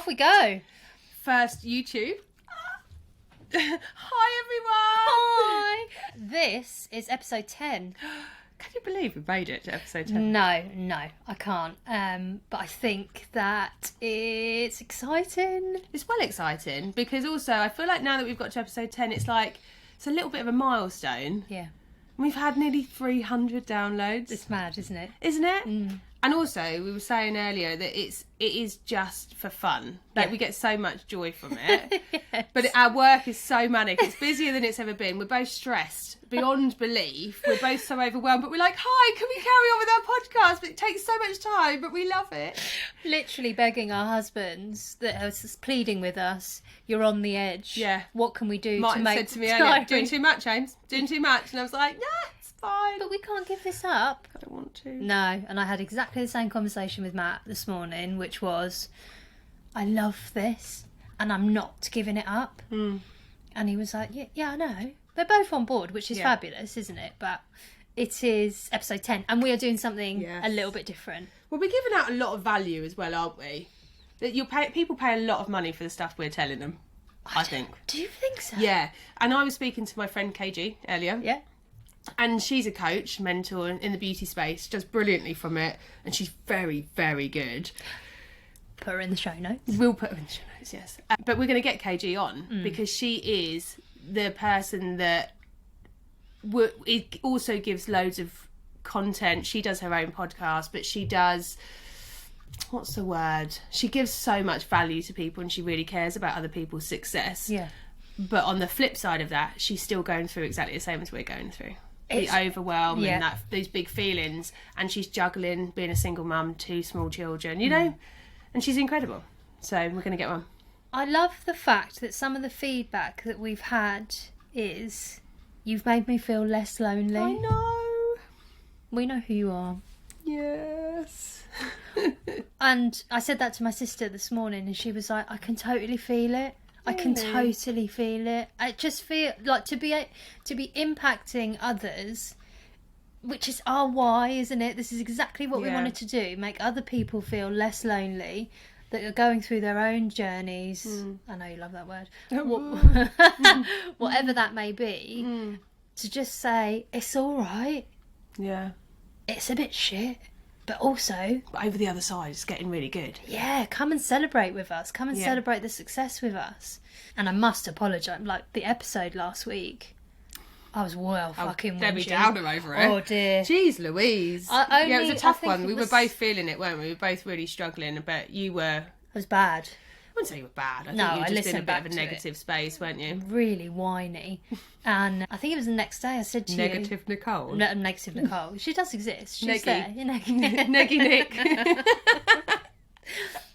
Off we go. First YouTube. Hi everyone. Hi. This is episode 10. Can you believe we made it to episode 10? No, I can't. But I think that it's exciting. It's well exciting because also I feel like now that we've got to episode 10, it's like it's a little bit of a milestone. Yeah. We've had nearly 300 downloads. It's mad, isn't it? Isn't it? Mm. And also, we were saying earlier that it is just for fun. Like, we get so much joy from it. Yes. But our work is so manic. It's busier than it's ever been. We're both stressed beyond belief. We're both so overwhelmed. But we're like, hi, can we carry on with our podcast? But it takes so much time, but we love it. Literally begging our husbands that are pleading with us, you're on the edge. Yeah. What can we do Martin to make said to me earlier, doing too much, James. Doing too much. And I was like, yeah. Fine. But we can't give this up. I don't want to. No, and I had exactly the same conversation with Matt this morning, which was, I love this, and I'm not giving it up. Mm. And he was like, yeah, I know. They're both on board, which is fabulous, isn't it? But it is episode 10, and we are doing something a little bit different. Well, we're giving out a lot of value as well, aren't we? That people pay a lot of money for the stuff we're telling them, I think. Do you think so? Yeah. And I was speaking to my friend KG earlier. Yeah. And she's a coach, mentor in the beauty space, does brilliantly from it, and she's very, very good. Put her in the show notes. We'll put her in the show notes, yes. But we're going to get KG on because she is the person that it also gives loads of content. She does her own podcast, but she does... What's the word? She gives so much value to people and she really cares about other people's success. Yeah. But on the flip side of that, she's still going through exactly the same as we're going through. The overwhelm and those big feelings, and she's juggling being a single mum, 2 small children, you know, and she's incredible. So we're going to get one. I love the fact that some of the feedback that we've had is, you've made me feel less lonely. I know. We know who you are. Yes. And I said that to my sister this morning, and she was like, I can totally feel it. I can totally feel it. I just feel like to be impacting others, which is our why, isn't it? This is exactly what we wanted to do, make other people feel less lonely, that are going through their own journeys. I know you love that word. Whatever that may be, to just say, it's all right. Yeah. It's a bit shit. But also... But over the other side, it's getting really good. Yeah, come and celebrate with us. Come and celebrate the success with us. And I must apologise. Like, the episode last week, I was fucking Debbie whinging. Downer over it. Oh, dear. Jeez Louise. It was a tough one. We were both feeling it, weren't we? We were both really struggling, but you were... It was bad. I wouldn't say you were bad. I think you were just in a bit of a negative space, weren't you? Really whiny. And I think it was the next day I said to Negative Nicole? Negative Nicole. She does exist. She's Neggy. there. You know. Neggy Nick.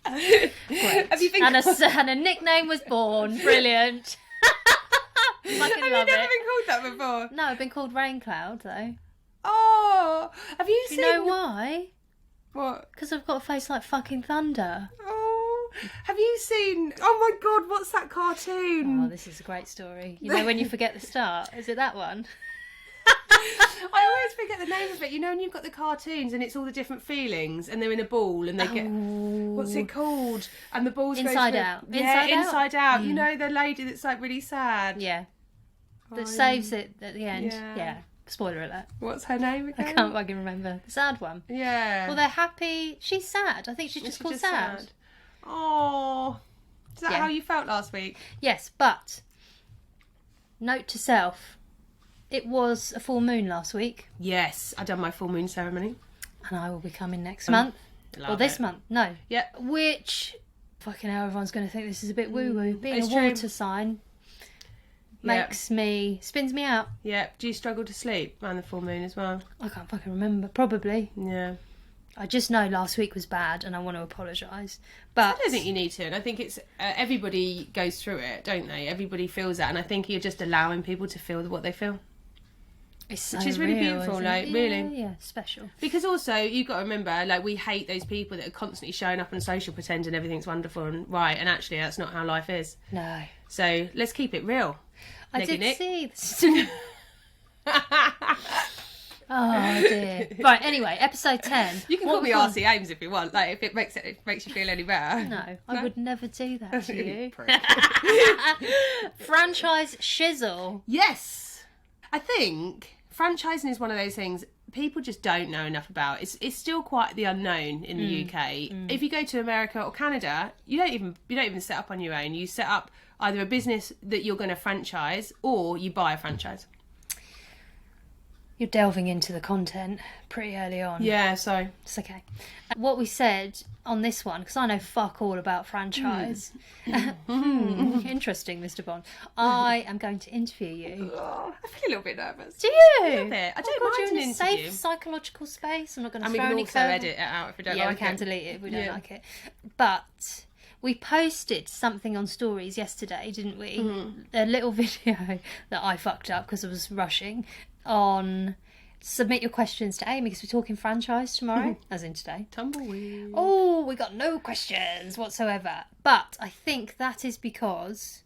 Have you been and a nickname was born. Brilliant. Fucking Have you love never it. been called that before? No, I've been called Rain Cloud, though. Oh, have you seen... You know why? What? Because I've got a face like fucking thunder. Oh, have you seen... Oh my God, what's that cartoon? Oh, this is a great story. You know when you forget the start? Is it that one? I always forget the name of it. You know when you've got the cartoons and it's all the different feelings and they're in a ball and they get... What's it called? And the balls Inside go... Out. Inside Out. You know, the lady that's like really sad. Yeah. That saves it at the end. Yeah. Spoiler alert. What's her name again? I can't fucking remember. The sad one. Yeah. Well, they're happy. She's sad. I think she's just called sad. Oh. Is that how you felt last week? Yes, but note to self, it was a full moon last week. Yes, I done my full moon ceremony. And I will be coming next month. Or this month. No. Yep. Which, fucking hell, everyone's going to think this is a bit woo-woo. Being a water sign spins me out. Yeah. Do you struggle to sleep around the full moon as well? I can't fucking remember. Probably. Yeah. I just know last week was bad and I want to apologise. But I don't think you need to. And I think it's everybody goes through it, don't they? Everybody feels that. And I think you're just allowing people to feel what they feel. It's so which is really beautiful, like, really. Yeah, special. Because also, you've got to remember, like, we hate those people that are constantly showing up on social pretending everything's wonderful and right, and actually that's not how life is. No. So, let's keep it real. I did Nick. see this. Oh dear. Right. Anyway, episode 10. You can What call me we call- RC Ames if you want. Like, if it makes you feel any better. No, I would never do that to you. Prick. Franchise Shizzle. Yes, I think franchising is one of those things people just don't know enough about. It's still quite the unknown in the UK. If you go to America or Canada, you don't even set up on your own. You set up either a business that you're going to franchise or you buy a franchise. You're delving into the content pretty early on. Yeah, so It's okay. What we said on this one, because I know fuck all about franchise. Interesting, Mr. Bond. I am going to interview you. I feel a little bit nervous. Do you? A little bit. I don't God, mind you're an in a interview. safe psychological space. I'm not going to And we throw can any also curve- edit it out if we don't Yeah, like we can it. delete it if we don't Yeah. like it. But we posted something on stories yesterday, didn't we? A little video that I fucked up because I was rushing on submit your questions to Amy because we're talking franchise tomorrow, as in today. Tumbleweed. Oh, we got no questions whatsoever. But I think that is because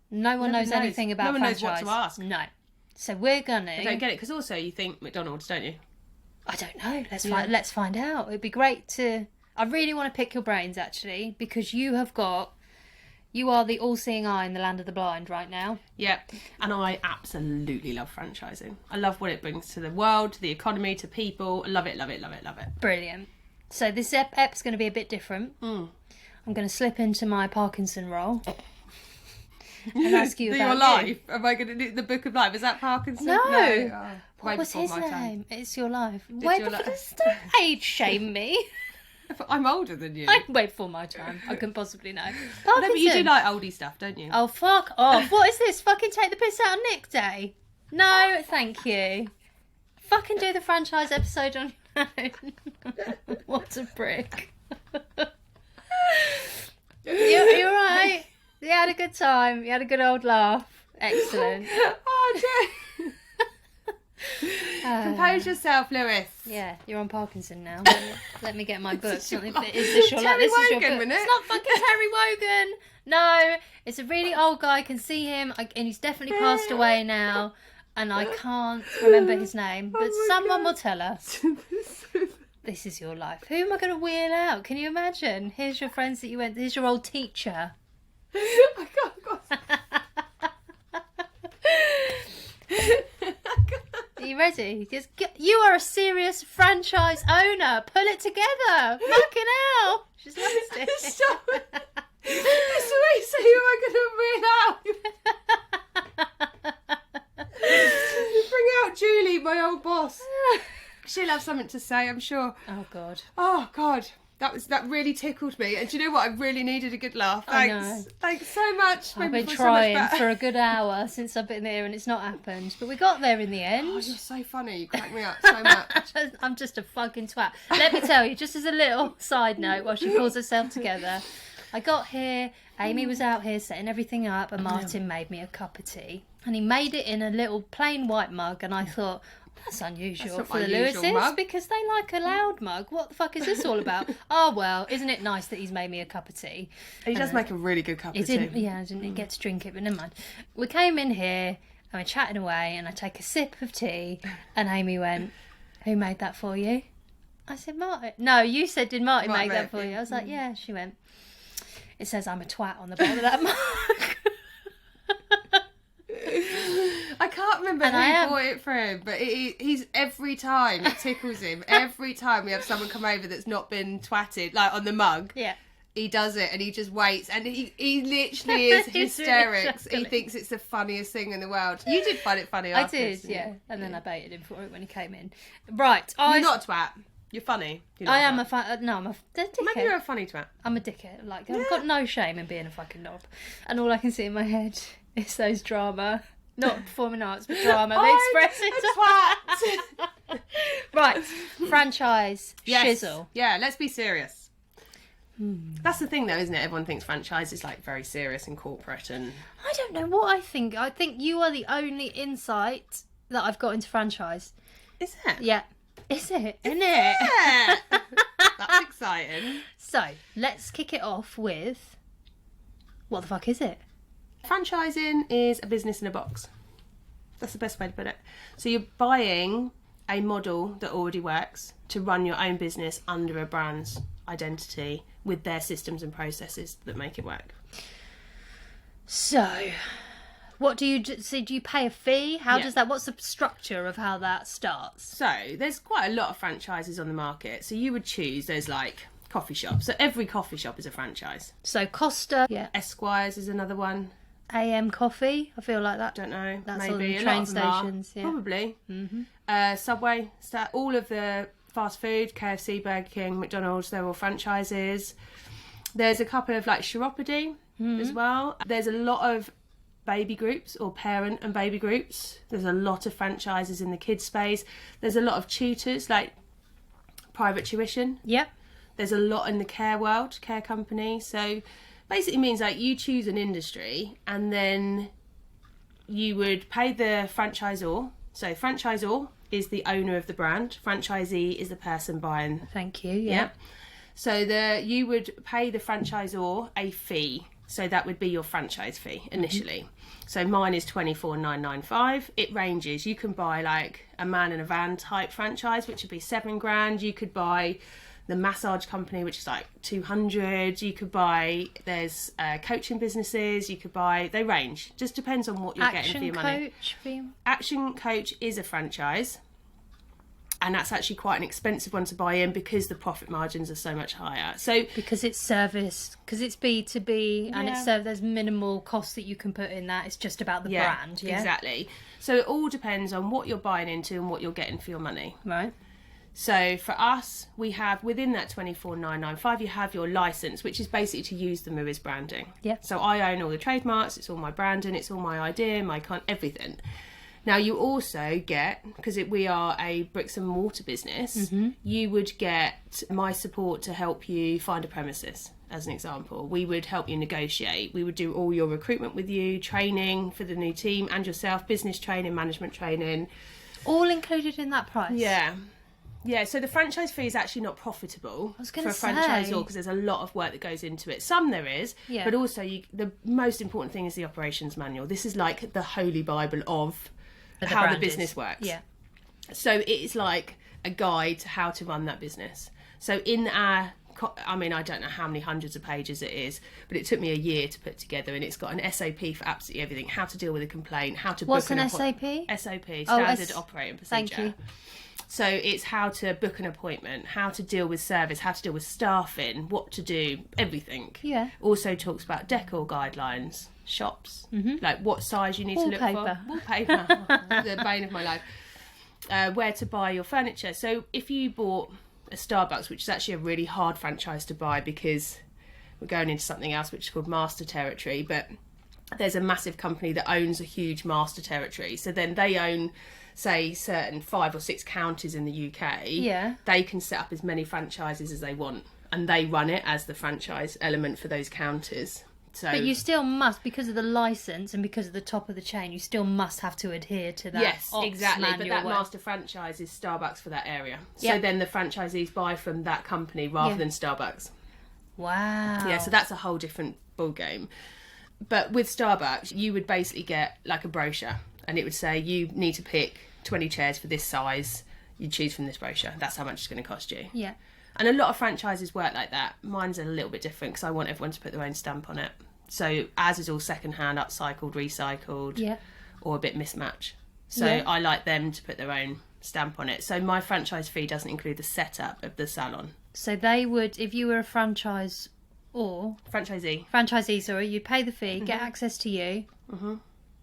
no one knows knows. anything about No one knows franchise. what to ask. No. So we're gonna. I don't get it because also you think McDonald's, don't you? I don't know. Let's find out. It'd be great to. I really want to pick your brains actually because you are the all-seeing eye in the land of the blind right now. Yeah, and I absolutely love franchising. I love what it brings to the world, to the economy, to people. I love it, love it, love it, love it. Brilliant. So this ep's going to be a bit different. I'm going to slip into my Parkinson role and ask you Your about you. life? Am I going to do the Book of Life? Is that Parkinson? No. Oh, What way was before his my time. name? It's your life. Wait your before life. don't age shame me. I'm older than you. Wait before my time. I can possibly know. No, but you do Parkinson. like oldie stuff, don't you? Oh, fuck off. What is this? Fucking take the piss out of Nick Day? No, thank you. Fucking do the franchise episode on your own. What a prick. You're right. You had a good time. You had a good old laugh. Excellent. Oh, dear. Compose yourself, Lewis. Yeah, you're on Parkinson now. Let me get my book. Is this your Terry this is your Wogan, book. wasn't it? It's not fucking Terry Wogan. No, it's a really old guy. I can see him, and he's definitely passed away now. And I can't remember his name, but someone will tell us. This is your life. Who am I going to wheel out? Can you imagine? Here's your friends that you went. Here's your old teacher. I can't. Are you ready? You are a serious franchise owner. Pull it together. Fucking hell. She's lost it. Stop. That's the way so who am I going to bring out? Bring out Julie, my old boss. She'll have something to say, I'm sure. Oh, God. Oh, God. That really tickled me. And do you know what? I really needed a good laugh. I Thanks. know. Thanks so much. I've Made me been feel so much trying better. for a good hour since I've been here and it's not happened. But we got there in the end. Oh, you're so funny. You crack me up so much. I'm just a fucking twat. Let me tell you, just as a little side note while she pulls herself together, I got here, Amy was out here setting everything up, and Martin made me a cup of tea. And he made it in a little plain white mug, and I thought, that's unusual not for my the usual Lewises mug. because they like a loud mug. What the fuck is this all about? Oh, well, isn't it nice that he's made me a cup of tea? He does make a really good cup He of tea. didn't, yeah, I didn't get to drink it, but never mind. We came in here and we're chatting away, and I take a sip of tea, and Amy went, "Who made that for you?" I said, "Martin." No, you said, "Did Martin Martin make that made for it. you?" I was like, "Yeah." She went, "It says I'm a twat on the bottom of that mug." I can't remember And who I am. bought it for him, but he's every time it tickles him. Every time we have someone come over that's not been twatted, like on the mug, Yeah. he does it and he just waits and he literally is He's really hysterics. He chuckling. thinks it's the funniest thing in the world. You did find it funny I afterwards, did, didn't yeah. you? And then I baited him for it when he came in. Right. You're not a twat. You're funny. You're not I am twat. a fan. No, I'm a dickhead. Maybe you're a funny twat. I'm a dickhead. Like, I've got no shame in being a fucking knob. And all I can see in my head is those drama, not performing arts, but drama. They express it. A twat. Right, franchise, Yes. Shizzle. Yeah, let's be serious. That's the thing though, isn't it? Everyone thinks franchise is like very serious and corporate and... I don't know what I think. I think you are the only insight that I've got into franchise. Is it? Yeah. Is it? Isn't it? Yeah. That's exciting. So, let's kick it off with... What the fuck is it? Franchising is a business in a box. That's the best way to put it. So you're buying a model that already works to run your own business under a brand's identity with their systems and processes that make it work. So, what do you do? Do you pay a fee? How Yeah. does that? What's the structure of how that starts? So there's quite a lot of franchises on the market. So you would choose, there's like coffee shops. So every coffee shop is a franchise. So Costa, yeah, Esquire's is another one. AM Coffee. I feel like that. Don't know. That's maybe on the a train lot of them are. stations. Yeah. Probably. Subway, all of the fast food, KFC, Burger King, McDonald's, they're all franchises. There's a couple of like chiropody as well. There's a lot of baby groups or parent and baby groups. There's a lot of franchises in the kids space. There's a lot of tutors, like private tuition. Yep. There's a lot in the care world, care company. So basically means like you choose an industry and then you would pay the franchisor. So franchisor is the owner of the brand. Franchisee is the person buying. Thank you. Yeah. So you would pay the franchisor a fee. So that would be your franchise fee initially. So mine is $24,995. It ranges. You can buy like a man in a van type franchise, which would be $7,000. You could buy the massage company, which is like 200. You could buy, there's coaching businesses. You could buy, they range. Just depends on what you're getting for your money. Coach fee. Action Coach is a franchise. And that's actually quite an expensive one to buy in because the profit margins are so much higher. So Because it's service, because it's B2B and Yeah. it's there's minimal cost that you can put in that. It's just about the brand. Yeah. Exactly. So it all depends on what you're buying into and what you're getting for your money. Right. So for us, we have within that $24,995, you have your license, which is basically to use the Moos branding. Yeah. So I own all the trademarks. It's all my branding. It's all my idea, everything. Now you also get, because we are a bricks and mortar business, you would get my support to help you find a premises, as an example. We would help you negotiate. We would do all your recruitment with you, training for the new team and yourself, business training, management training. All included in that price. Yeah. Yeah, so the franchise fee is actually not profitable was for a gonna say. franchisor because there's a lot of work that goes into it. Some there is, Yeah. but also the most important thing is the operations manual. This is like the holy bible of how the brand business is. works. Yeah. So it is like a guide to how to run that business. So in our, I mean, I don't know how many hundreds of pages it is, but it took me a year to put together, and it's got an SOP for absolutely everything: how to deal with a complaint, how to What's book an SOP, SOP? standard operating procedure. Thank you. So it's how to book an appointment, how to deal with service, how to deal with staffing, what to do, everything. Yeah. Also talks about decor guidelines, shops, like what size you need to look Wallpaper. for. Wallpaper. The bane of my life. Where to buy your furniture. So if you bought a Starbucks, which is actually a really hard franchise to buy because we're going into something else which is called master territory, but there's a massive company that owns a huge master territory. So then they own, say, certain 5 or 6 counties in the UK. Yeah. They can set up as many franchises as they want, and they run it as the franchise element for those counties. So But you still must, because of the license and because of the top of the chain, you still must have to adhere to that. yes, ops exactly. But manual that way. master franchise is Starbucks for that area. So Yep. then the franchisees buy from that company rather Yeah. than Starbucks. Wow. Yeah, so that's a whole different ball game. But with Starbucks, you would basically get like a brochure, and it would say you need to pick 20 chairs for this size. You choose from this brochure. That's how much it's going to cost you. Yeah. And a lot of franchises work like that. Mine's a little bit different because I want everyone to put their own stamp on it. So ours is all second-hand, upcycled, recycled, Yeah. or a bit mismatch. So Yeah. I like them to put their own stamp on it. So my franchise fee doesn't include the setup of the salon. So they would, if you were a franchise or Franchisee. sorry, you'd pay the fee, get access to you,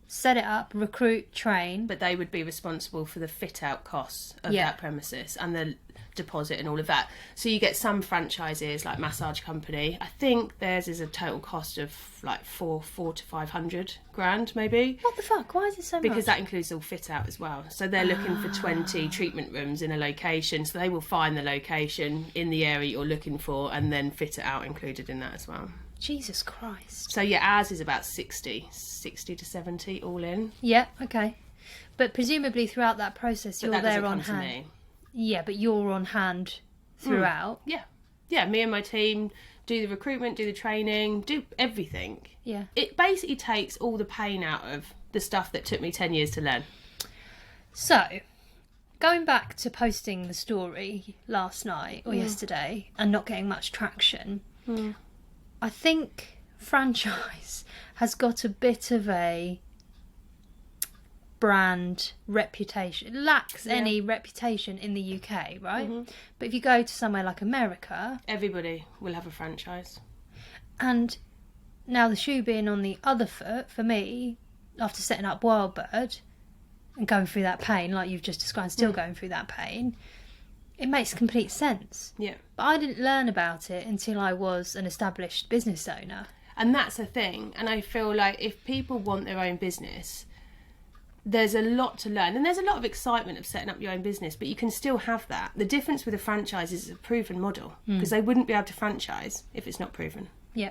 set it up, recruit, train. But they would be responsible for the fit-out costs of Yeah. that premises and the deposit and all of that. So you get some franchises like massage company. I think theirs is a total cost of like four to 500 grand maybe. What the fuck? Why is it so Because much? that includes all fit out as well. So they're looking for 20 treatment rooms in a location. So they will find the location in the area you're looking for and then fit it out included in that as well. Jesus Christ. So yeah, ours is about 60 to 70 all in. Yeah, okay. But presumably throughout that process, But you're that there doesn't on come to hand. me. Yeah, but you're on hand throughout. Yeah, me and my team do the recruitment, do the training, do everything. Yeah. It basically takes all the pain out of the stuff that took me 10 years to learn. So, Going back to posting the story last night or yesterday and not getting much traction, I think franchise has got a bit of a brand reputation. It lacks any reputation in the UK, right? But if you go to somewhere like America, everybody will have a franchise. and now the shoe being on the other foot, for me, after setting up Wildbird and going through that pain, like you've just described, still going through that pain, it makes complete sense. Yeah. But I didn't learn about it until I was an established business owner. And that's the thing. And I feel like if people want their own business, there's a lot to learn. And there's a lot of excitement of setting up your own business, but you can still have that. The difference with a franchise is it's a proven model, because they wouldn't be able to franchise if it's not proven. Yeah.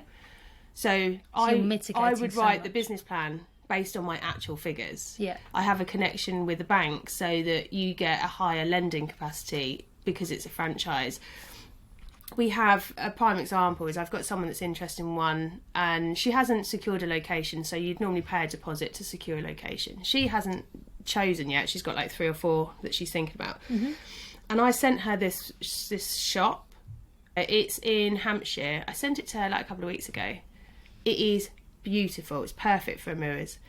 So you're I mitigating would so write much. the business plan based on my actual figures. Yeah. I have a connection with the bank so that you get a higher lending capacity because it's a franchise. We have a prime example is I've got someone that's interested in one, and she hasn't secured a location, so you'd normally pay a deposit to secure a location. She hasn't chosen yet. She's got like 3 or 4 that she's thinking about. And I sent her this shop. It's in Hampshire. I sent it to her like a couple of weeks ago. It is beautiful. It's perfect for mirrors.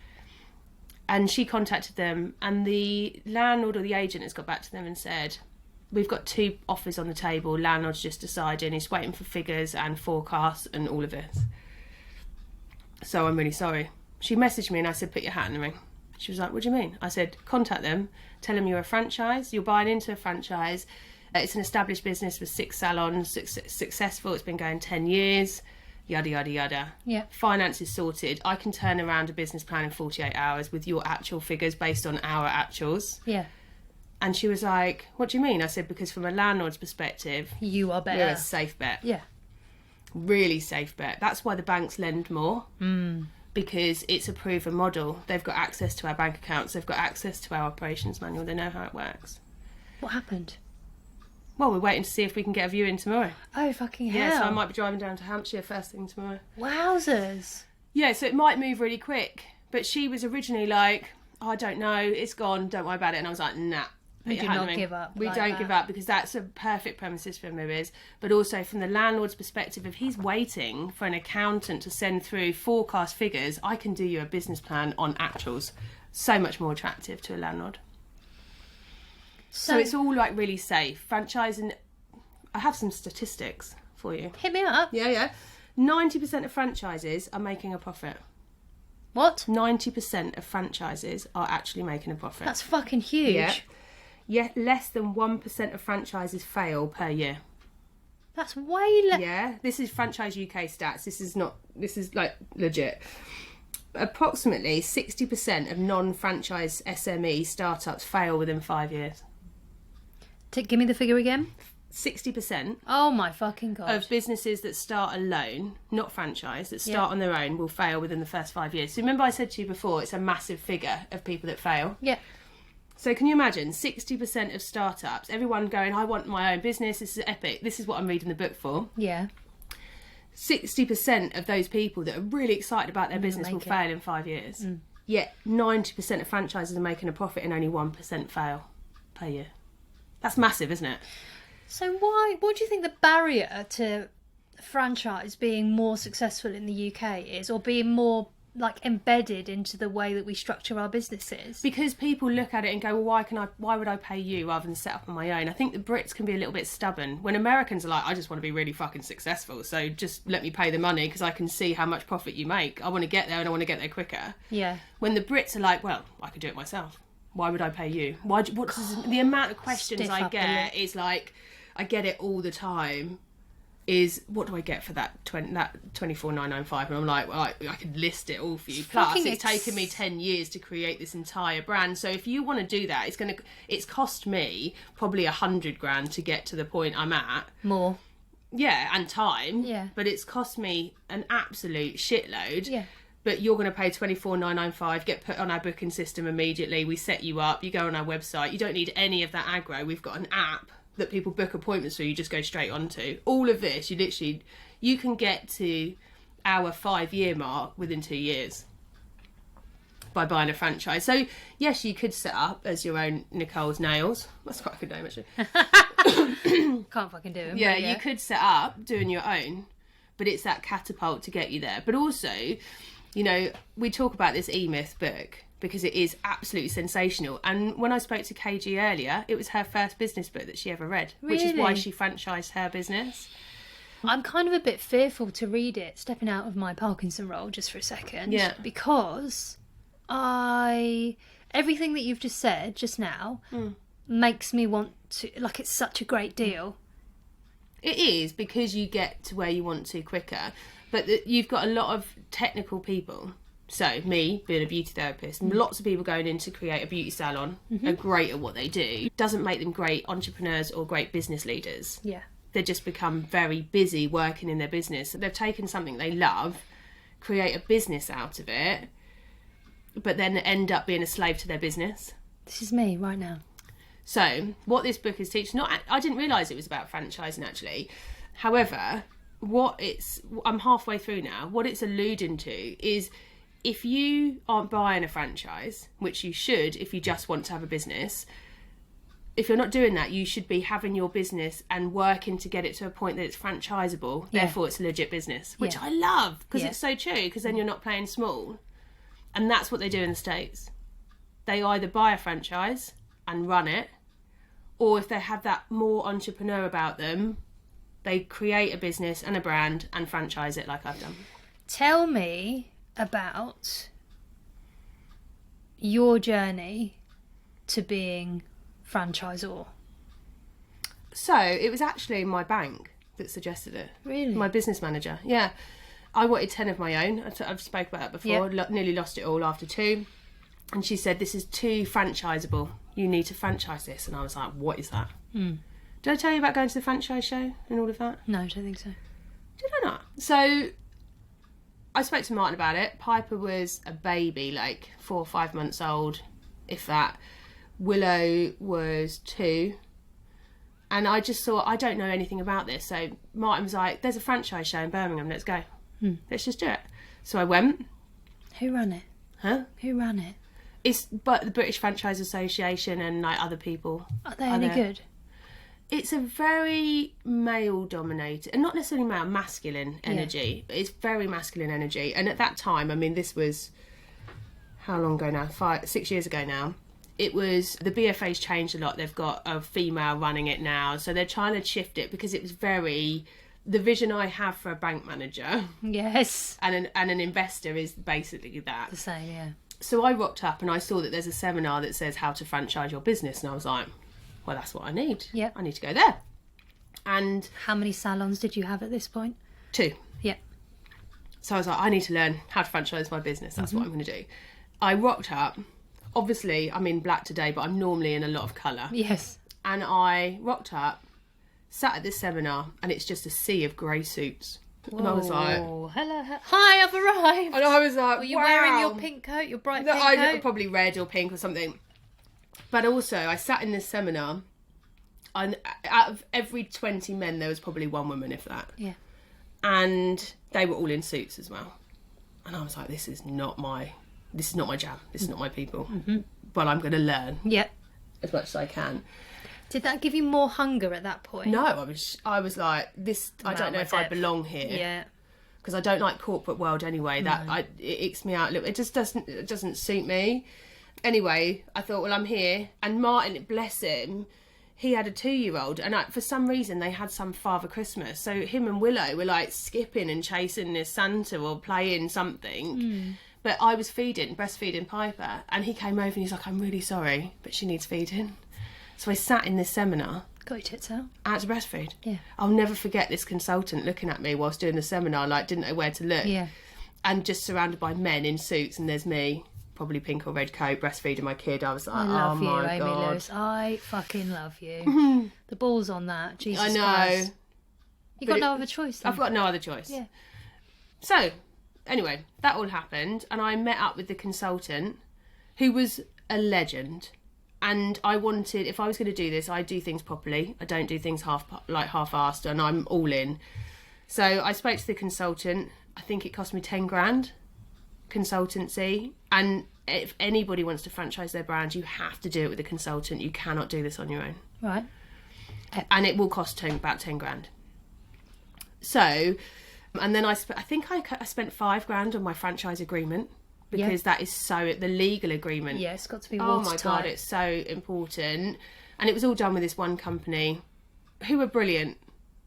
And she contacted them, and the landlord or the agent has got back to them and said, we've got 2 offers on the table. Landlord's just deciding. He's waiting for figures and forecasts and all of this. So I'm really sorry. She messaged me and I said, put your hat in the ring. She was like, what do you mean? I said, contact them. Tell them you're a franchise. You're buying into a franchise. It's an established business with 6 salons. Successful. It's been going 10 years. Yada, yada, yada. Yeah. Finance is sorted. I can turn around a business plan in 48 hours with your actual figures based on our actuals. Yeah. And she was like, what do you mean? I said, because from a landlord's perspective, You are better. we're a safe bet. Yeah. Really safe bet. That's why the banks lend more. Because it's a proven model. They've got access to our bank accounts. They've got access to our operations manual. They know how it works. What happened? Well, we're waiting to see if we can get a view in tomorrow. Oh, fucking hell. Yeah, so I might be driving down to Hampshire first thing tomorrow. Wowzers. Yeah, so it might move really quick. But she was originally like, oh, I don't know, it's gone, don't worry about it. And I was like, nah. We do not give up. We like don't that. give up, because that's a perfect premises for mirrors. But also from the landlord's perspective, if he's waiting for an accountant to send through forecast figures, I can do you a business plan on actuals. So much more attractive to a landlord. So it's all like really safe. Franchising, I have some statistics for you. Hit me up. Yeah. 90% of franchises are making a profit. What? 90% of franchises are actually making a profit. That's fucking huge. Yeah. Yet less than 1% of franchises fail per year. That's way less. Yeah, this is Franchise UK stats. This is like legit. Approximately 60% of non-franchise SME startups fail within 5 years. Give me the figure again. 60% Oh my fucking god. of businesses that start alone, not franchise, that start on their own, will fail within the first 5 years. So remember I said to you before, it's a massive figure of people that fail. Yeah. So can you imagine 60% of startups, everyone going, I want my own business, this is epic, this is what I'm reading the book for. Yeah. 60% of those people that are really excited about their business will fail in 5 years. Yet 90% of franchises are making a profit and only 1% fail per year. That's massive, isn't it? So what do you think the barrier to franchise being more successful in the UK is, or being more like embedded into the way that we structure our businesses? Because people look at it and go, well, why would I pay you rather than set up on my own? I think the Brits can be a little bit stubborn. When Americans are like, I just want to be really fucking successful, so just let me pay the money because I can see how much profit you make. I want to get there and I want to get there quicker. Yeah. When the Brits are like, well, I could do it myself. Why would I pay you? The amount of questions Stiff I upper get lip. is like, I get it all the time. Is what do I get for that 24,995? And I'm like, well, I could list it all for you. Plus, it's taken me 10 years to create this entire brand. So if you want to do that, it's cost me probably $100,000 to get to the point I'm at. More. Yeah, and time. Yeah. But it's cost me an absolute shitload. Yeah. But you're going to pay 24,995, get put on our booking system immediately. We set you up. You go on our website. You don't need any of that aggro. We've got an app that people book appointments through. You just go straight onto. All of this, you can get to our 5-year mark within 2 years. by buying a franchise. So yes, you could set up as your own Nicole's Nails. That's quite a good name, actually. Can't fucking do them. Yeah, you could set up doing your own, but it's that catapult to get you there. But also, you know, we talk about this E-Myth book because it is absolutely sensational. And when I spoke to KG earlier, it was her first business book that she ever read, which is why she franchised her business. I'm kind of a bit fearful to read it, stepping out of my Parkinson role just for a second. Yeah. Because everything that you've just said just now makes me want to, like, it's such a great deal. It is, because you get to where you want to quicker. But you've got a lot of technical people. So, me, being a beauty therapist, lots of people going in to create a beauty salon are great at what they do. Doesn't make them great entrepreneurs or great business leaders. Yeah. They just become very busy working in their business. They've taken something they love, create a business out of it, but then end up being a slave to their business. This is me right now. So, what this book is teaching, I didn't realise it was about franchising actually. However, I'm halfway through now, what it's alluding to is, if you aren't buying a franchise, which you should if you just want to have a business, if you're not doing that, you should be having your business and working to get it to a point that it's franchisable. Yeah. Therefore, it's a legit business, which I love, because it's so true, because then you're not playing small. And that's what they do in the States. They either buy a franchise and run it, or if they have that more entrepreneur about them, they create a business and a brand and franchise it, like I've done. Tell me about your journey to being franchisor. So it was actually my bank that suggested it. Really? My business manager. Yeah. I wanted 10 of my own. I've spoke about that before. Nearly lost it all after 2. And she said, this is too franchisable. You need to franchise this. And I was like, what is that? Did I tell you about going to the franchise show and all of that? No, I don't think so. Did I not? So I spoke to Martin about it. Piper was a baby, like 4 or 5 months old, if that. Willow was 2. And I just thought, I don't know anything about this. So Martin was like, there's a franchise show in Birmingham, let's go. Let's just do it. So I went. Who ran it? Huh? Who ran it? It's but the British Franchise Association and like other people. Are they any good? It's a very male dominated, and not necessarily male, masculine energy. It's very masculine energy. And at that time, I mean, this was how long ago now? 6 years ago now. It was, the BFA's changed a lot. They've got a female running it now, so they're trying to shift it, because it was very, the vision I have for a bank manager, Yes. and an investor is basically that. The same, yeah. So I rocked up and I saw that there's a seminar that says how to franchise your business, and I was like, well, that's what I need. Yeah. I need to go there. And How many salons did you have at this point? 2. Yeah. So I was like, I need to learn how to franchise my business. That's what I'm going to do. I rocked up. Obviously, I'm in black today, but I'm normally in a lot of colour. Yes. And I rocked up, sat at this seminar, and it's just a sea of grey suits. Whoa. And I was like, hello. Hi, I've arrived. and I was like, Were you wow. wearing your pink coat, your bright pink I coat? probably red or pink or something. But also, I sat in this seminar, and out of every 20 men, there was probably 1 woman, if that. Yeah. And they were all in suits as well. And I was like, this is not my jam. This is not my people. But I'm going to learn Yeah. as much as I can. Did that give you more hunger at that point? No, I was like, this. I don't know if I belong here. Yeah. Because I don't like corporate world anyway. It icks me out a little. It just doesn't suit me. Anyway, I thought, well, I'm here. And Martin, bless him, he had a 2-year-old, and for some reason they had some Father Christmas. So him and Willow were like skipping and chasing this Santa or playing something. But I was breastfeeding Piper, and he came over and he's like, I'm really sorry, but she needs feeding. So I sat in this seminar. Got your tits out. I had to breastfeed. Yeah. I'll never forget this consultant looking at me whilst doing the seminar, like didn't know where to look. Yeah. And just surrounded by men in suits, and there's me, probably pink or red coat, breastfeeding my kid. I was like, I love oh you, my Amy God. Lewis. I fucking love you. The balls on that. Jesus I know. Christ. You got But no other choice then. I've got no other choice. Yeah. So, anyway, that all happened, and I met up with the consultant, who was a legend. And I wanted, if I was going to do this, I do things properly. I don't do things half-assed, and I'm all in. So I spoke to the consultant. I think it cost me 10 grand. consultancy, and if anybody wants to franchise their brand, you have to do it with a consultant. You cannot do this on your own. Right. And it will cost about 10 grand. So, and then I think I spent 5 grand on my franchise agreement, because that is the legal agreement. Yeah, it's got to be Oh watertight. my God, it's so important. And it was all done with this one company who were brilliant.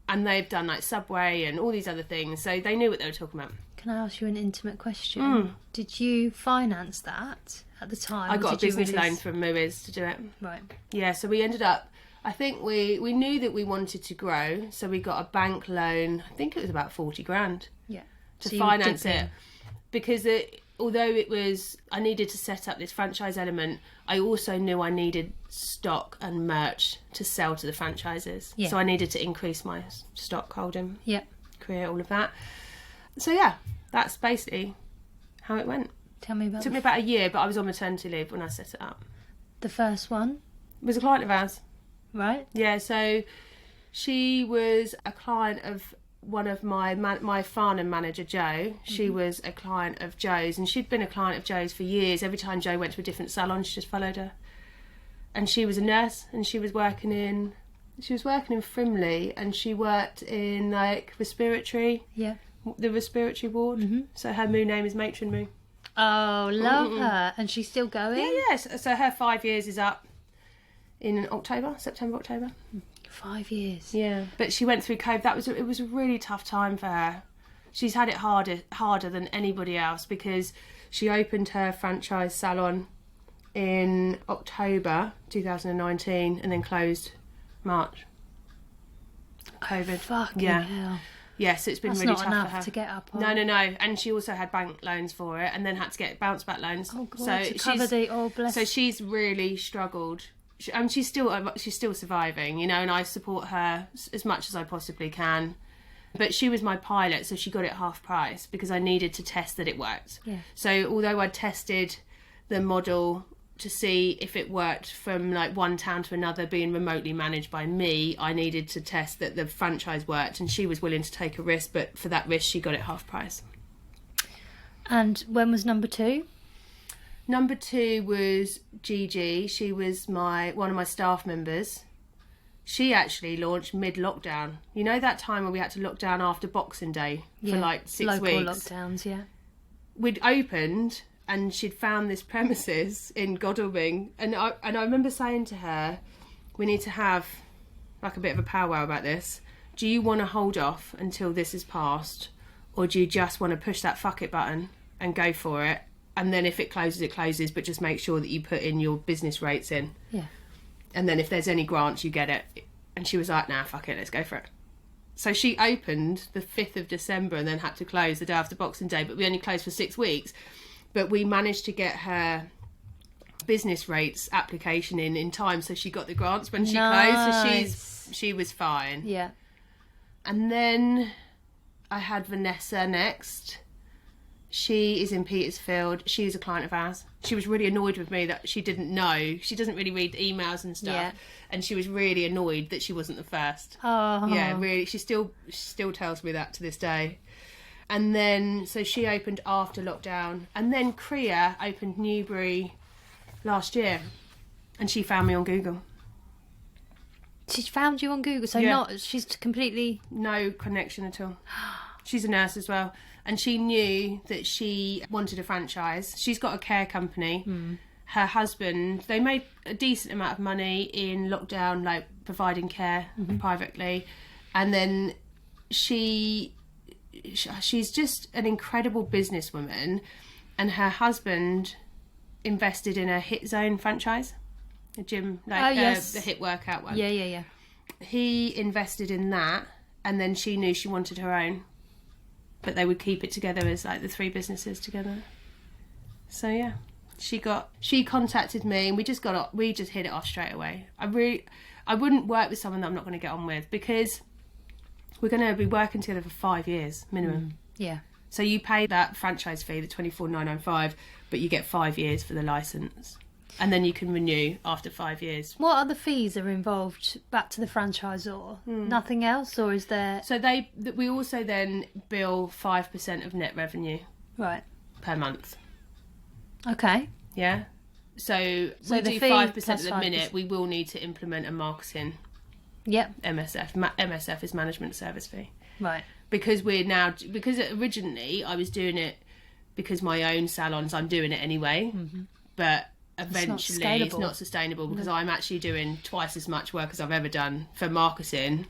And they've done like Subway and all these other things. So they knew what they were talking about. Can I ask you an intimate question? Did you finance that at the time? I got a business loan from Moos to do it. Right. Yeah, so we ended up, I think we knew that we wanted to grow. So we got a bank loan, I think it was about 40 grand Yeah. to So you finance dipped it. in. Because although I needed to set up this franchise element, I also knew I needed stock and merch to sell to the franchises. Yeah. So I needed to increase my stock holding, Yeah. create all of that. So yeah, that's basically how it went. Tell me about It took me about a year, but I was on maternity leave when I set it up. the first one. It was a client of ours. Right. Yeah, so she was a client of one of my Farnham manager, Joe. She was a client of Joe's, and she'd been a client of Joe's for years. Every time Joe went to a different salon, she just followed her. And she was a nurse, and she was working in Frimley, and she worked in like respiratory, Yeah. the respiratory ward. So her Moo name is Matron Moo. Oh, love her. And she's still going? Yeah, yes. So her 5 years is up in September, October. 5 years. Yeah, but she went through COVID. It was a really tough time for her. She's had it harder than anybody else, because she opened her franchise salon in October 2019 and then closed March. COVID. Fucking Yeah. hell. Yes, it's been That's really not tough for enough her. to get up on. No. And she also had bank loans for it, and then had to get bounce back loans. Oh, God, so to cover the... Oh, bless. So she's really struggled. She's still surviving, and I support her as much as I possibly can. But she was my pilot, so she got it half price because I needed to test that it worked. Yeah. So although I tested the model to see if it worked from like one town to another being remotely managed by me, I needed to test that the franchise worked, and she was willing to take a risk, but for that risk she got it half price. And when was number 2? Number 2 was Gigi. She was one of my staff members. She actually launched mid-lockdown. You know that time when we had to lock down after Boxing Day for like 6 Local weeks? lockdowns, yeah. We'd opened and she'd found this premises in Godalming. And I remember saying to her, we need to have like a bit of a powwow about this. Do you want to hold off until this is passed? Or do you just want to push that fuck it button and go for it? And then if it closes, but just make sure that you put in your business rates in. Yeah. And then if there's any grants, you get it. And she was like, nah, fuck it, let's go for it. So she opened the 5th of December and then had to close the day after Boxing Day, but we only closed for 6 weeks. But we managed to get her business rates application in time, so she got the grants when she closed. So she was fine. Yeah. And then I had Vanessa next. She is in Petersfield. She's a client of ours. She was really annoyed with me that she didn't know. She doesn't really read emails and stuff. Yeah. And she was really annoyed that she wasn't the first. Oh. Yeah, really. She still tells me that to this day. And then, so she opened after lockdown. And then Kriya opened Newbury last year. And she found me on Google. She found you on Google, so Yeah. she's completely... No connection at all. She's a nurse as well. And she knew that she wanted a franchise. She's got a care company. Her husband, they made a decent amount of money in lockdown, like providing care privately. And then she's just an incredible businesswoman. And her husband invested in a Hit Zone franchise, a gym, like the HIIT workout one. Yeah. He invested in that, and then she knew she wanted her own. But they would keep it together as like the 3 businesses together. So yeah, she contacted me, and we just hit it off straight away. I wouldn't work with someone that I'm not going to get on with, because we're going to be working together for 5 years minimum. Yeah. So you pay that franchise fee, the $24,995, but you get 5 years for the license, and then you can renew after 5 years. What other fees are involved back to the franchisor? Nothing else, or is there... So we also then bill 5% of net revenue. Right. per month. Okay. Yeah. So we the do fee 5% plus at the 5%. minute. We will need to implement a marketing Yep. MSF. MSF is management service fee. Right. Because originally I was doing it because my own salons, I'm doing it anyway. Mm-hmm. But eventually it's not sustainable because I'm actually doing twice as much work as I've ever done for marketing.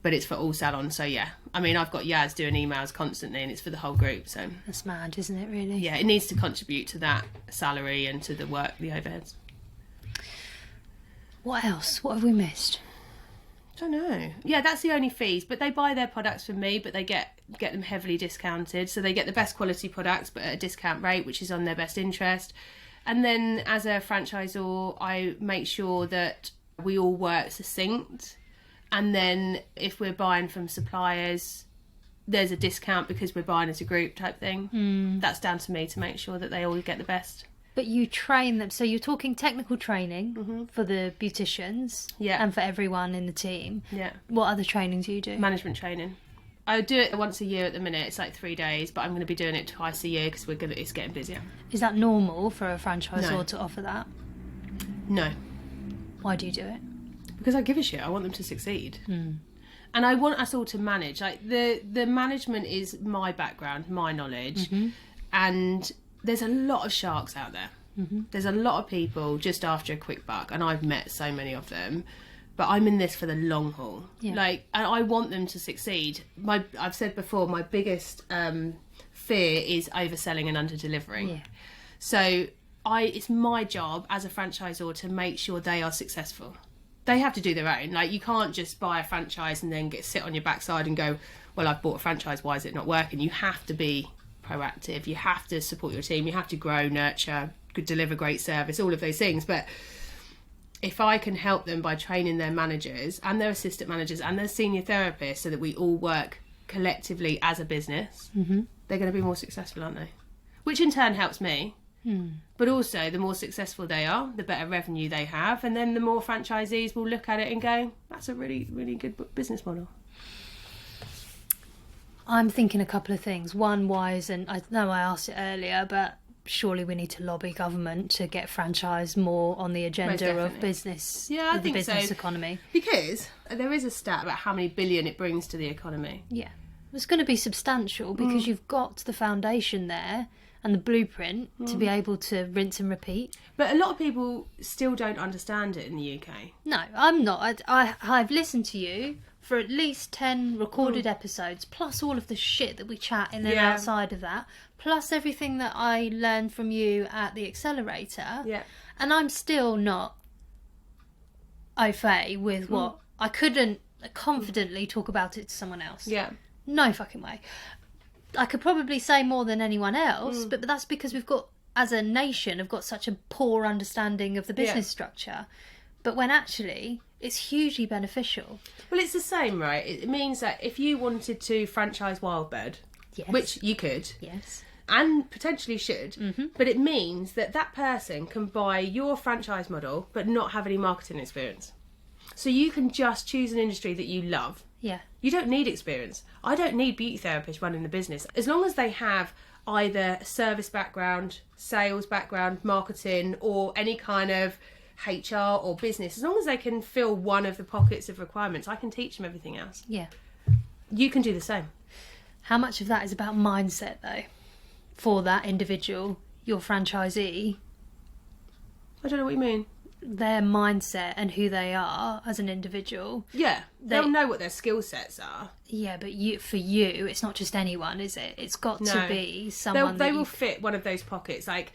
But it's for all salons, so yeah. I mean, I've got Yaz doing emails constantly and it's for the whole group, so... That's mad, isn't it, really? Yeah, it needs to contribute to that salary and to the work, the overheads. What else? What have we missed? I don't know. Yeah, that's the only fees, but they buy their products from me, but they get them heavily discounted, so they get the best quality products, but at a discount rate, which is on their best interest. And then as a franchisor, I make sure that we all work succinct. And then if we're buying from suppliers, there's a discount because we're buying as a group type thing. That's down to me to make sure that they all get the best. But you train them, so you're talking technical training for the beauticians and for everyone in the team. Yeah. What other training do you do? Management training. I do it once a year at the minute. It's like 3 days, but I'm going to be doing it twice a year because it's getting busier. Is that normal for a franchisor to offer that? No. Why do you do it? Because I give a shit. I want them to succeed. And I want us all to manage. Like the management is my background, my knowledge. And there's a lot of sharks out there. There's a lot of people just after a quick buck, and I've met so many of them. But I'm in this for the long haul. Yeah. Like, and I want them to succeed. I've said before, my biggest fear is overselling and under-delivering. Yeah. So it's my job as a franchisor to make sure they are successful. They have to do their own. Like, you can't just buy a franchise and then sit on your backside and go, well, I've bought a franchise, why is it not working? You have to be proactive. You have to support your team. You have to grow, nurture, deliver great service, all of those things. But if I can help them by training their managers and their assistant managers and their senior therapists so that we all work collectively as a business, they're going to be more successful, aren't they? Which in turn helps me. But also, the more successful they are, the better revenue they have, and then the more franchisees will look at it and go, that's a really, really good business model. I'm thinking a couple of things. One, and I know I asked it earlier, but surely we need to lobby government to get franchise more on the agenda of business. Yeah, I think the business so. Economy. Because there is a stat about how many billion it brings to the economy. Yeah. It's going to be substantial because you've got the foundation there and the blueprint to be able to rinse and repeat. But a lot of people still don't understand it in the UK. No, I'm not. I've listened to you for at least 10 recorded episodes, plus all of the shit that we chat in and outside of that, plus everything that I learned from you at the accelerator. Yeah. And I'm still not au fait with what I couldn't confidently talk about it to someone else. Yeah. No fucking way. I could probably say more than anyone else, but that's because we've got, as a nation, have got such a poor understanding of the business structure. But when actually, it's hugely beneficial. Well, it's the same, right? It means that if you wanted to franchise Wildbird, which you could, and potentially should, but it means that that person can buy your franchise model but not have any marketing experience. So you can just choose an industry that you love. Yeah. You don't need experience. I don't need beauty therapists running the business. As long as they have either a service background, sales background, marketing, or any kind of HR or business, as long as they can fill one of the pockets of requirements, I can teach them everything else. Yeah. You can do the same. How much of that is about mindset, though, for that individual, your franchisee? I don't know what you mean. Their mindset and who they are as an individual. Yeah, they'll know what their skill sets are. Yeah, but for you, it's not just anyone, is it? It's got to be someone they will fit one of those pockets. Like,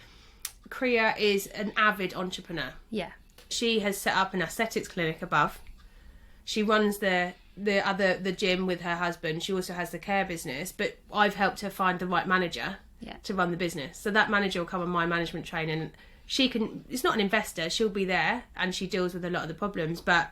Kriya is an avid entrepreneur. Yeah. She has set up an aesthetics clinic above. She runs the gym with her husband. She also has the care business, but I've helped her find the right manager to run the business. So that manager will come on my management training. She can, it's not an investor, she'll be there and she deals with a lot of the problems, but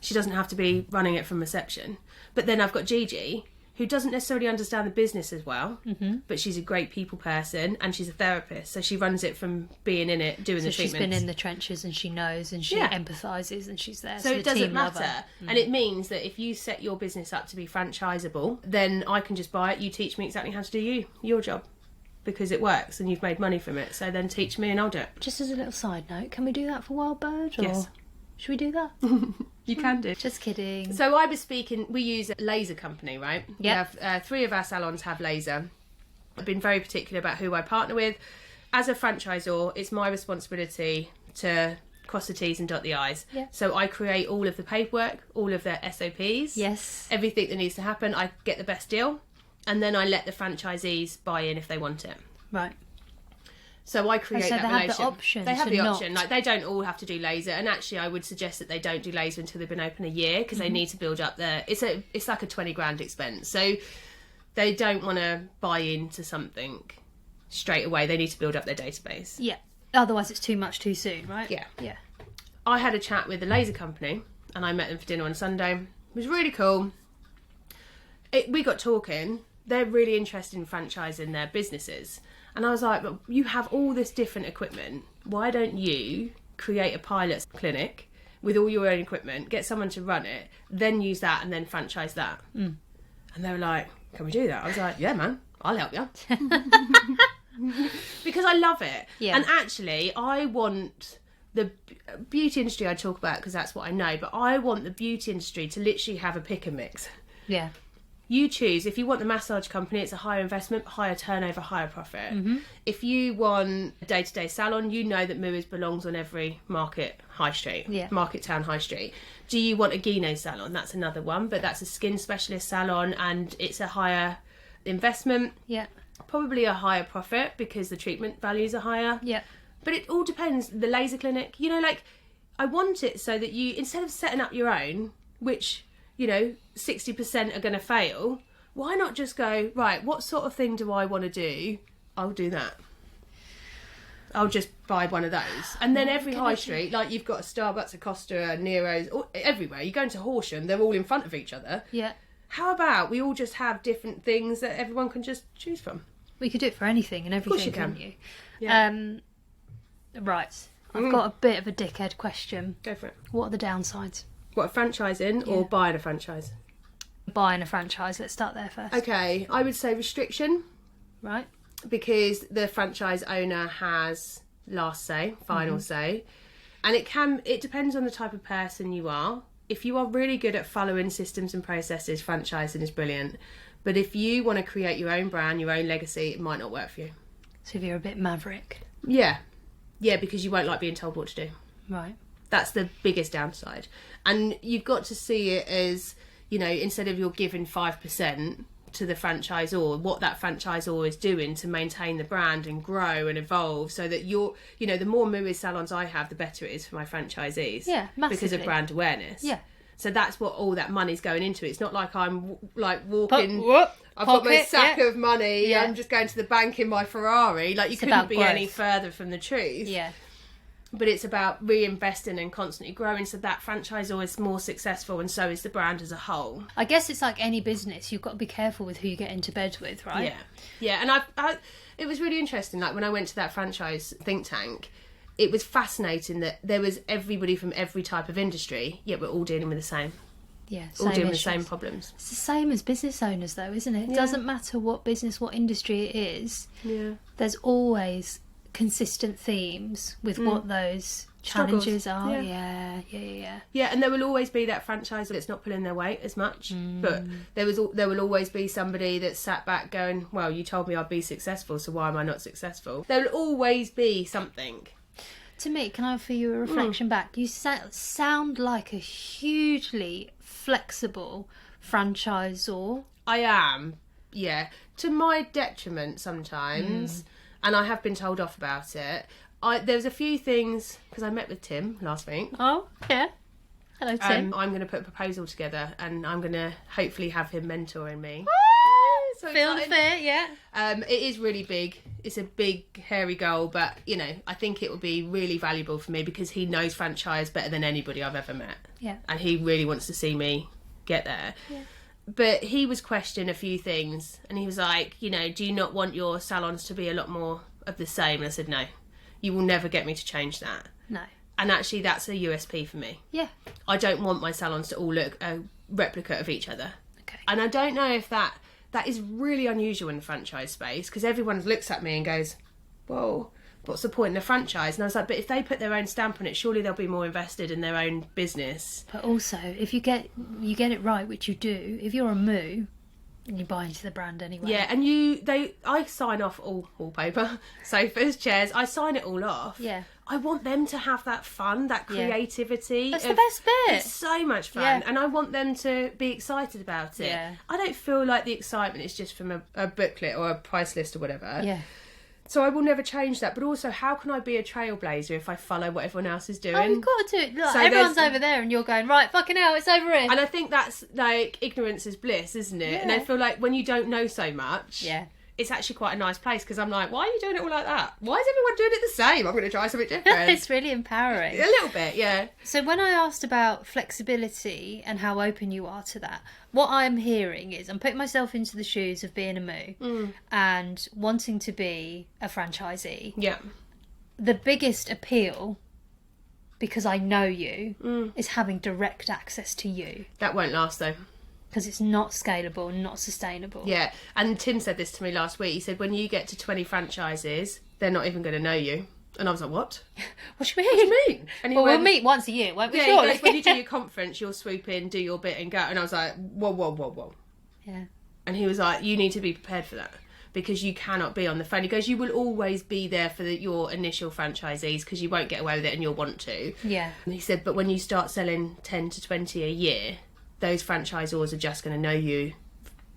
she doesn't have to be running it from reception. But then I've got Gigi, who doesn't necessarily understand the business as well, but she's a great people person and she's a therapist. So she runs it from being in it, doing the treatments. She's been in the trenches and she knows and she empathises and she's there. So it doesn't matter. And it means that if you set your business up to be franchisable, then I can just buy it. You teach me exactly how to do your job. Because it works and you've made money from it. So then teach me and I'll do it. Just as a little side note, can we do that for Wild Bird? Or Yes. should we do that? You can do. Just kidding. So I was speaking, we use a laser company, right? Yep. We have 3 of our salons have laser. I've been very particular about who I partner with. As a franchisor, it's my responsibility to cross the T's and dot the I's. Yeah. So I create all of the paperwork, all of their SOPs. Yes. Everything that needs to happen, I get the best deal. And then I let the franchisees buy in if they want it. Right. So I create that relationship. They have the option. They have the not. option. Like, they don't all have to do laser, and actually, I would suggest that they don't do laser until they've been open a year because they need to build up their. It's like a 20 grand expense. So they don't want to buy into something straight away. They need to build up their database. Yeah. Otherwise, it's too much too soon, right? Yeah. Yeah. I had a chat with the laser company, and I met them for dinner on Sunday. It was really cool. We got talking. They're really interested in franchising their businesses. And I was like, but you have all this different equipment. Why don't you create a pilot clinic with all your own equipment, get someone to run it, then use that and then franchise that? And they were like, can we do that? I was like, yeah, man, I'll help you. Because I love it. Yeah. And actually, I want the beauty industry I talk about because that's what I know, but I want the beauty industry to literally have a pick and mix. Yeah. You choose. If you want the massage company, it's a higher investment, higher turnover, higher profit. If you want a day-to-day salon, you know that Moos belongs on every market high street, market town high street. Do you want a gyno salon? That's another one, but that's a skin specialist salon and it's a higher investment. Yeah. Probably a higher profit because the treatment values are higher. Yeah. But it all depends. The laser clinic, you know, like, I want it so that you, instead of setting up your own, which, you know, 60% are going to fail, why not just go, right, what sort of thing do I want to do? I'll do that. I'll just buy one of those. And then every high street, like you've got a Starbucks, a Costa, a Nero's, everywhere. You go into Horsham, they're all in front of each other. Yeah. How about we all just have different things that everyone can just choose from? We could do it for anything and everything, you can. couldn't you? Yeah. Right. I've got a bit of a dickhead question. Go for it. What are the downsides? What, franchising or buying a franchise? Buying a franchise. Let's start there first. Okay, I would say restriction, Right. because the franchise owner has last say, final say, and it depends on the type of person you are. If you are really good at following systems and processes, franchising is brilliant. But if you want to create your own brand, your own legacy, it might not work for you. So if you're a bit maverick. Yeah, because you won't like being told what to do. Right. That's the biggest downside. And you've got to see it as, you know, instead of you're giving 5% to the franchisor, what that franchisor is doing to maintain the brand and grow and evolve, so that you're, you know, the more Moos salons I have, the better it is for my franchisees. Yeah, massively. Because of brand awareness. Yeah. So that's what all that money's going into. It's not like I'm like walking. I've got my Pocket, sack of money. Yeah. I'm just going to the bank in my Ferrari. Like, you couldn't about be growth. any further from the truth. Yeah. But it's about reinvesting and constantly growing, so that franchisor is more successful, and so is the brand as a whole. I guess it's like any business. You've got to be careful with who you get into bed with, right? Yeah. And it was really interesting. Like, when I went to that franchise think tank, it was fascinating that there was everybody from every type of industry, yet we're all dealing with the same. Yeah. All dealing with the issues. same problems. It's the same as business owners, though, isn't it? It doesn't matter what business, what industry it is. Yeah. There's always consistent themes with what those challenges are. Yeah. Yeah. Yeah, and there will always be that franchisor that's not pulling their weight as much, but there will always be somebody that sat back going, well, you told me I'd be successful, so why am I not successful? There will always be something. To me, can I offer you a reflection back? You sound like a hugely flexible franchisor. I am, yeah, to my detriment sometimes, and I have been told off about it. There's a few things, because I met with Tim last week. Oh, yeah. Hello, Tim. I'm going to put a proposal together, and I'm going to hopefully have him mentoring me. So Feel the excited. fear, yeah. It is really big. It's a big, hairy goal, but, you know, I think it will be really valuable for me because he knows franchise better than anybody I've ever met. Yeah. And he really wants to see me get there. Yeah. But he was questioning a few things, and he was like, you know, do you not want your salons to be a lot more of the same? And I said, no, you will never get me to change that. No. And actually, that's a USP for me. Yeah. I don't want my salons to all look a replica of each other. Okay. And I don't know if that is really unusual in the franchise space, because everyone looks at me and goes, whoa, what's the point in the franchise? And I was like, but if they put their own stamp on it, surely they'll be more invested in their own business. But also, if you get it right, which you do, if you're a Moo, you buy into the brand anyway. Yeah, and I sign off all wallpaper, sofas, chairs. I sign it all off. Yeah. I want them to have that fun, that creativity. That's the best bit. It's so much fun, Yeah. and I want them to be excited about it. Yeah. I don't feel like the excitement is just from a booklet or a price list or whatever. Yeah. So I will never change that. But also, how can I be a trailblazer if I follow what everyone else is doing? Oh, you've got to do it. Look, So everyone's there's- over there and you're going, right, fucking hell, it's over here. And I think that's like ignorance is bliss, isn't it? And I Yeah. feel like when you don't know so much, Yeah. it's actually quite a nice place, because I'm like, why are you doing it all like that? Why is everyone doing it the same? I'm going to try something different. It's really empowering. A little bit, yeah. So when I asked about flexibility and how open you are to that, what I'm hearing is I'm putting myself into the shoes of being a Moo and wanting to be a franchisee. Yeah. The biggest appeal, because I know you, is having direct access to you. That won't last though. Because it's not scalable and not sustainable. Yeah. And Tim said this to me last week. He said, when you get to 20 franchises, they're not even going to know you. And I was like, what? What do you mean? What do you mean? And he Well, went, we'll meet once a year, won't we? yeah, he Surely. goes, when you do your conference, you'll swoop in, do your bit and go. And I was like, whoa. Yeah. And he was like, you need to be prepared for that, because you cannot be on the phone. He goes, you will always be there for your initial franchisees, because you won't get away with it and you'll want to. Yeah. And he said, but when you start selling 10 to 20 a year, those franchisors are just going to know you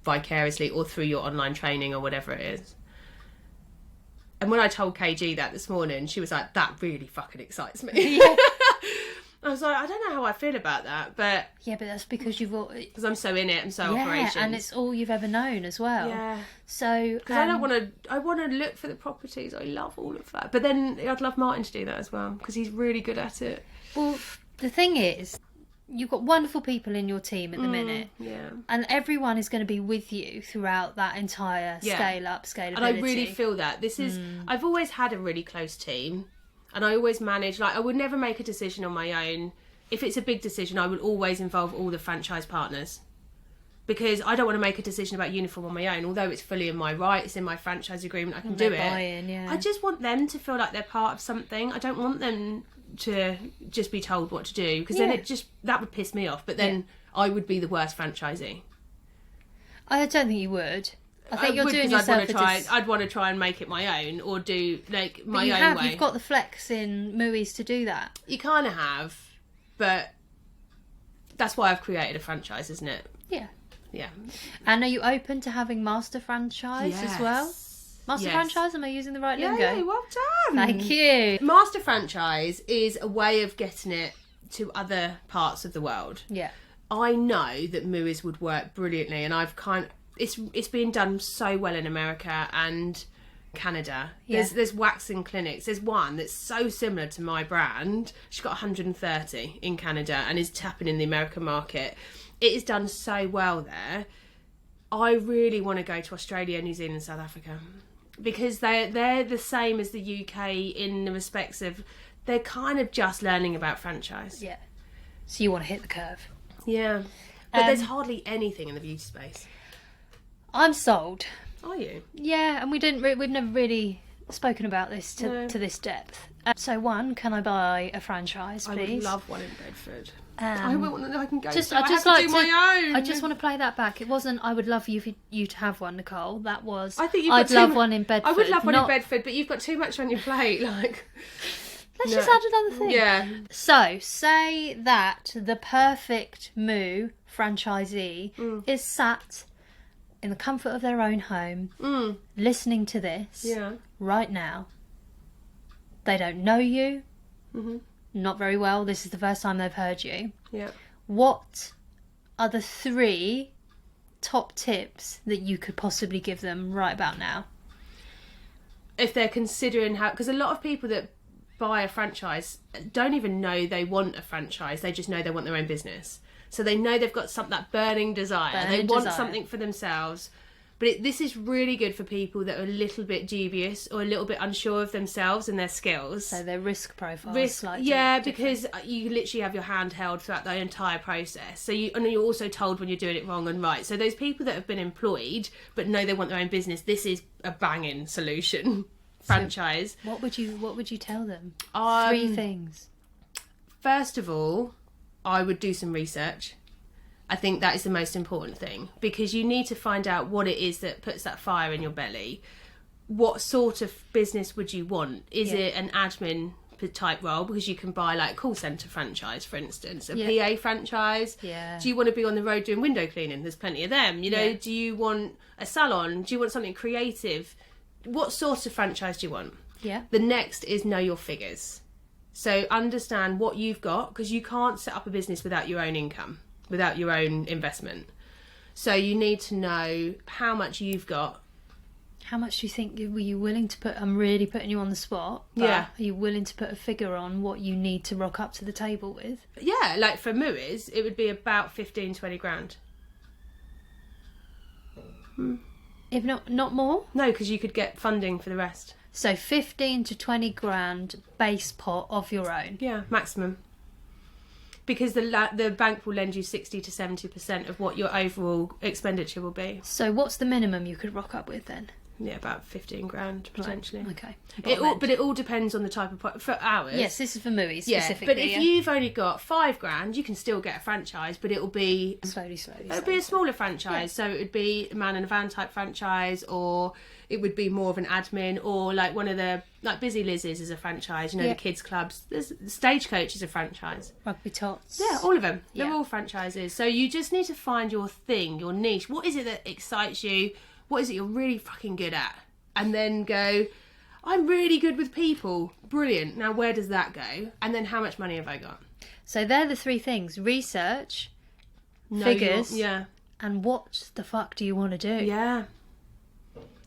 vicariously or through your online training or whatever it is. And when I told KG that this morning, she was like, that really fucking excites me. Yeah. I was like, I don't know how I feel about that, but Yeah, but that's because you've all... because I'm so in it, I'm so Yeah, operations. and it's all you've ever known as well. Yeah. So... Because I don't want to. I want to look for the properties. I love all of that. But then I'd love Martin to do that as well, because he's really good at it. Well, the thing is, you've got wonderful people in your team at the minute. Yeah. And everyone is going to be with you throughout that entire Yeah. scalability. And I really feel that this is. I've always had a really close team, and I always manage. Like, I would never make a decision on my own. If it's a big decision, I would always involve all the franchise partners, because I don't want to make a decision about uniform on my own. Although it's fully in my right, it's in my franchise agreement, I can do it. buy-in, yeah. I just want them to feel like they're part of something. I don't want them to just be told what to do, because then that would piss me off. But then I would be the worst franchisee. I don't think you would. I think you're doing because yourself I'd want to try and make it my own, or do like my But own way. you've got the flex in Mooies to do that. You kind of have, but that's why I've created a franchise, isn't it? Yeah. Yeah. And are you open to having master franchise as well? Master Yes. franchise? Am I using the right lingo? Yeah, well done. Thank you. Master franchise is a way of getting it to other parts of the world. Yeah. I know that Moois would work brilliantly, and it's being done so well in America and Canada. Yeah. There's waxing clinics. There's one that's so similar to my brand. She's got 130 in Canada and is tapping in the American market. It is done so well there. I really want to go to Australia, New Zealand, South Africa, because they're the same as the UK in the respects of they're kind of just learning about franchise. Yeah. So you want to hit the curve. Yeah. But there's hardly anything in the beauty space. I'm sold. Are you? Yeah, and we've never really spoken about this to this depth. So one, can I buy a franchise, please? I would love one in Bedford. Um, I want to. I can go. I I just have like to do my own. I just want to play that back. It wasn't. I would love for you to have one, Nicole. That was. I think you've I'd got love one in Bedford. I would love one not- in Bedford, but you've got too much on your plate. Like, Let's No. just add another thing. yeah, So say that the perfect Moo franchisee is sat in the comfort of their own home, listening to this yeah. right now. They don't know you, Mhm. not very well. This is the first time they've heard you. Yeah. What are the 3 top tips that you could possibly give them right about now? If they're considering how, because a lot of people that buy a franchise don't even know they want a franchise. They just know they want their own business. So they know they've got that burning desire. They want something for themselves. But this is really good for people that are a little bit dubious or a little bit unsure of themselves and their skills. So their risk profile is slightly different. Because you literally have your hand held throughout the entire process. So you're also told when you're doing it wrong and right. So those people that have been employed but know they want their own business, this is a banging solution. Franchise. So what would you tell them? 3 things. First of all, I would do some research. I think that is the most important thing, because you need to find out what it is that puts that fire in your belly. What sort of business would you want? Is it an admin type role, because you can buy like call centre franchise, for instance, a PA franchise? Do you want to be on the road doing window cleaning? There's plenty of them. Do you want a salon? Do you want something creative? What sort of franchise do you want? The next is know your figures. So understand what you've got, because you can't set up a business without your own income, without your own investment. So you need to know how much you've got. How much do you think were you willing to put? I'm really putting you on the spot. But are you willing to put a figure on what you need to rock up to the table with? Yeah, like for Moos, it would be about 15-20 grand. If not more? No, because you could get funding for the rest. So 15 to 20 grand base pot of your own. Yeah, maximum. Because the bank will lend you 60 to 70% of what your overall expenditure will be. So what's the minimum you could rock up with then? Yeah, about 15 grand potentially. Right. Okay. But it all depends on the type of for ours. Yes, this is for Moos specifically. But if you've only got 5 grand, you can still get a franchise, but it'll be slowly. It'll be a smaller franchise, so it would be a man in a van type franchise, or it would be more of an admin, or like one of the Busy Liz's is a franchise. The kids clubs. There's Stagecoach is a franchise. Rugby Tots. Yeah, all of them. They're all franchises. So you just need to find your thing, your niche. What is it that excites you? What is it you're really fucking good at? And then go, I'm really good with people. Brilliant. Now where does that go? And then how much money have I got? So they're the 3 things: research, figures, and what the fuck do you want to do?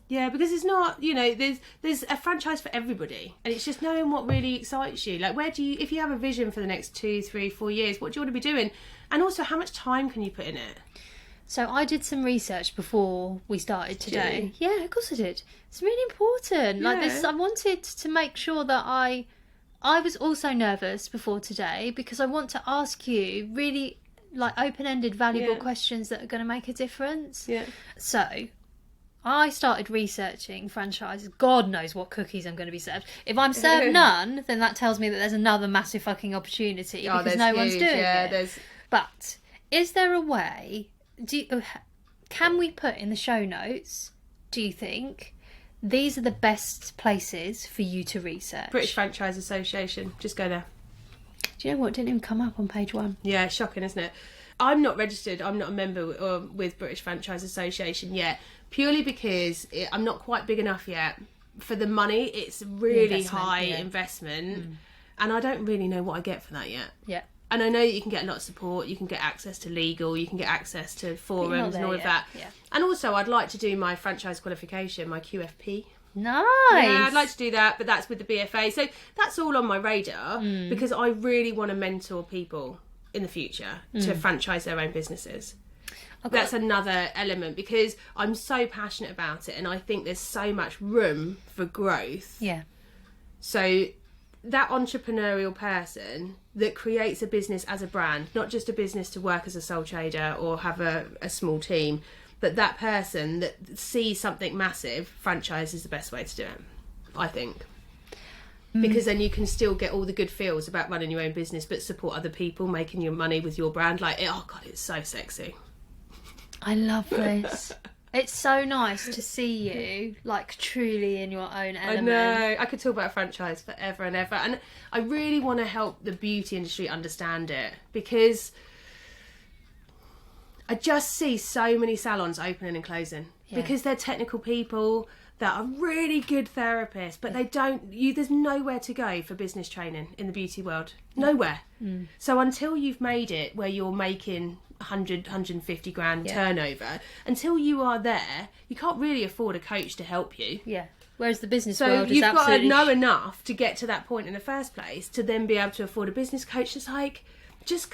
Yeah, because it's not, there's a franchise for everybody, and it's just knowing what really excites you. Like, if you have a vision for the next 2, 3, 4 years, what do you want to be doing? And also, how much time can you put in it? So I did some research before we started today. Yeah, of course I did. It's really important. Like this, I wanted to make sure that I was also nervous before today, because I want to ask you really like open-ended, valuable questions that are going to make a difference. So I started researching franchises. God knows what cookies I'm going to be served. If I'm served none, then that tells me that there's another massive fucking opportunity, because no one's doing it. But is there a way? Can we put in the show notes, do you think, these are the best places for you to research? British Franchise Association. Just go there. Do you know what? It didn't even come up on page 1. Yeah, it's shocking, isn't it? I'm not registered. I'm not a member with British Franchise Association yet, purely because I'm not quite big enough yet for the money. It's really high investment, and I don't really know what I get for that yet. Yeah. And I know that you can get a lot of support, you can get access to legal, you can get access to forums and all of that. Yeah. And also I'd like to do my franchise qualification, my QFP. Nice! Yeah, I'd like to do that, but that's with the BFA. So that's all on my radar, because I really want to mentor people in the future to franchise their own businesses. That's another element, because I'm so passionate about it, and I think there's so much room for growth. Yeah. So that entrepreneurial person that creates a business as a brand, not just a business to work as a sole trader or have a small team, but that person that sees something massive, franchise is the best way to do it, I think. Because then you can still get all the good feels about running your own business, but support other people making your money with your brand. Like, oh God, it's so sexy. I love this. It's so nice to see you, like, truly in your own element. I know. I could talk about a franchise forever and ever. And I really want to help the beauty industry understand it, because I just see so many salons opening and closing because they're technical people that are really good therapists, but there's nowhere to go for business training in the beauty world. Nowhere. So until you've made it where you're making 100, 150 grand turnover, until you are there, you can't really afford a coach to help you. Yeah. Whereas the business world is you've absolutely... got to know enough to get to that point in the first place to then be able to afford a business coach. It's like, just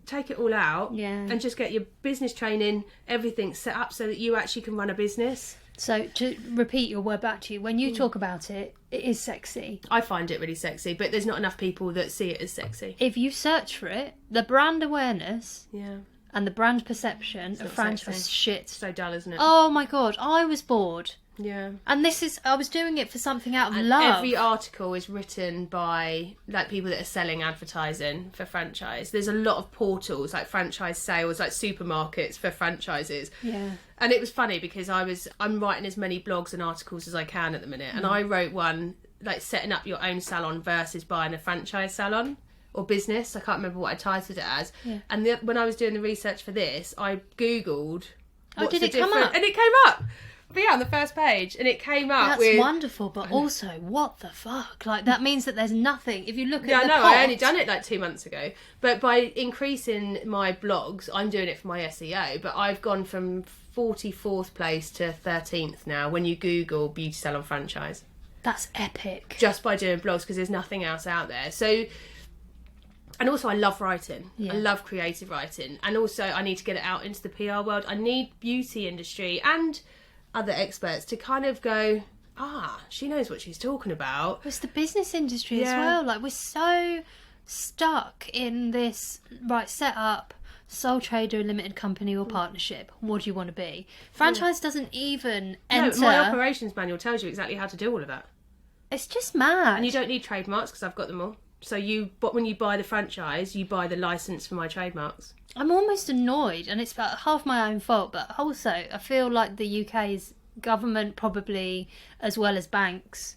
take it all out Yeah. and just get your business training, everything set up so that you actually can run a business. So to repeat your word back to you, when you talk about it, it is sexy. I find it really sexy, but there's not enough people that see it as sexy. If you search for it, the brand awareness Yeah. and the brand perception of not franchise sexy. shit. So dull, isn't it? Oh my god, I was bored. Yeah. And I was doing it for something out of And love. every article is written by like people that are selling advertising for franchise. There's a lot of portals like franchise sales, like supermarkets for franchises. Yeah. And it was funny because I'm writing as many blogs and articles as I can at the minute, and I wrote one like setting up your own salon versus buying a franchise salon or business. I can't remember what I titled it as. Yeah. And when I was doing the research for this, I googled. Did it come up? And it came up. But yeah, on the first page, and it came up That's with... wonderful, but also, what the fuck? Like, that means that there's nothing. If you look at Yeah, the no, pot... I only done it like 2 months ago. But by increasing my blogs, I'm doing it for my SEO, but I've gone from 44th place to 13th now when you Google beauty salon franchise. That's epic. Just by doing blogs, because there's nothing else out there. So... And also I love writing. Yeah. I love creative writing. And also I need to get it out into the PR world. I need beauty industry and other experts to kind of go, she knows what she's talking about. It's the business industry as Yeah. well. Like, we're so stuck in this, right, set up, sole trader, limited company or partnership. What do you want to be? Franchise doesn't even enter. No, my operations manual tells you exactly how to do all of that. It's just mad. And you don't need trademarks because I've got them all. So but when you buy the franchise, you buy the license for my trademarks. I'm almost annoyed, and it's about half my own fault, but also I feel like the UK's government, probably, as well as banks,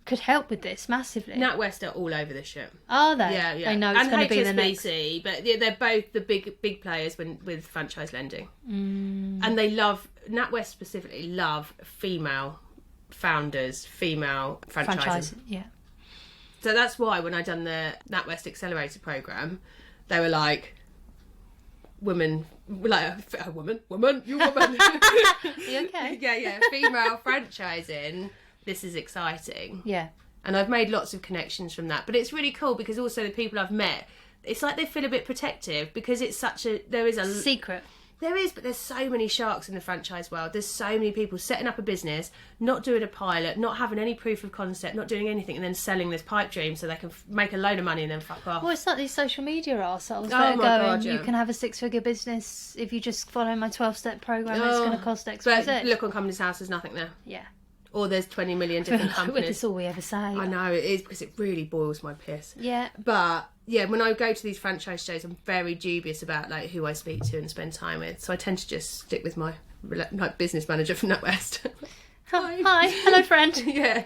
could help with this massively. NatWest are all over this shit. Are they? Yeah, yeah. They know it's and going to be the next... HSBC, but they're both the big players with franchise lending. And they love, NatWest specifically, love female founders, female franchising. franchise. Yeah. So that's why when I done the NatWest Accelerator programme, they were like, woman, you woman. You okay? yeah, female franchising, this is exciting. Yeah. And I've made lots of connections from that. But it's really cool because also the people I've met, it's like they feel a bit protective because it's there is a... Secret. There is, but there's so many sharks in the franchise world. There's so many people setting up a business, not doing a pilot, not having any proof of concept, not doing anything, and then selling this pipe dream so they can make a load of money and then fuck off. Well, it's like these social media arseholes Oh that are my going, God, yeah. you can have a 6-figure business if you just follow my 12-step programme, it's going to cost X, Y, But Z. look on Company's House, there's nothing there. Yeah. Or there's 20 million different companies. That's all we ever say. I know, it is, because it really boils my piss. Yeah. But yeah, when I go to these franchise shows, I'm very dubious about like who I speak to and spend time with. So I tend to just stick with my like business manager from NatWest. Hi. Hello, friend. Yeah.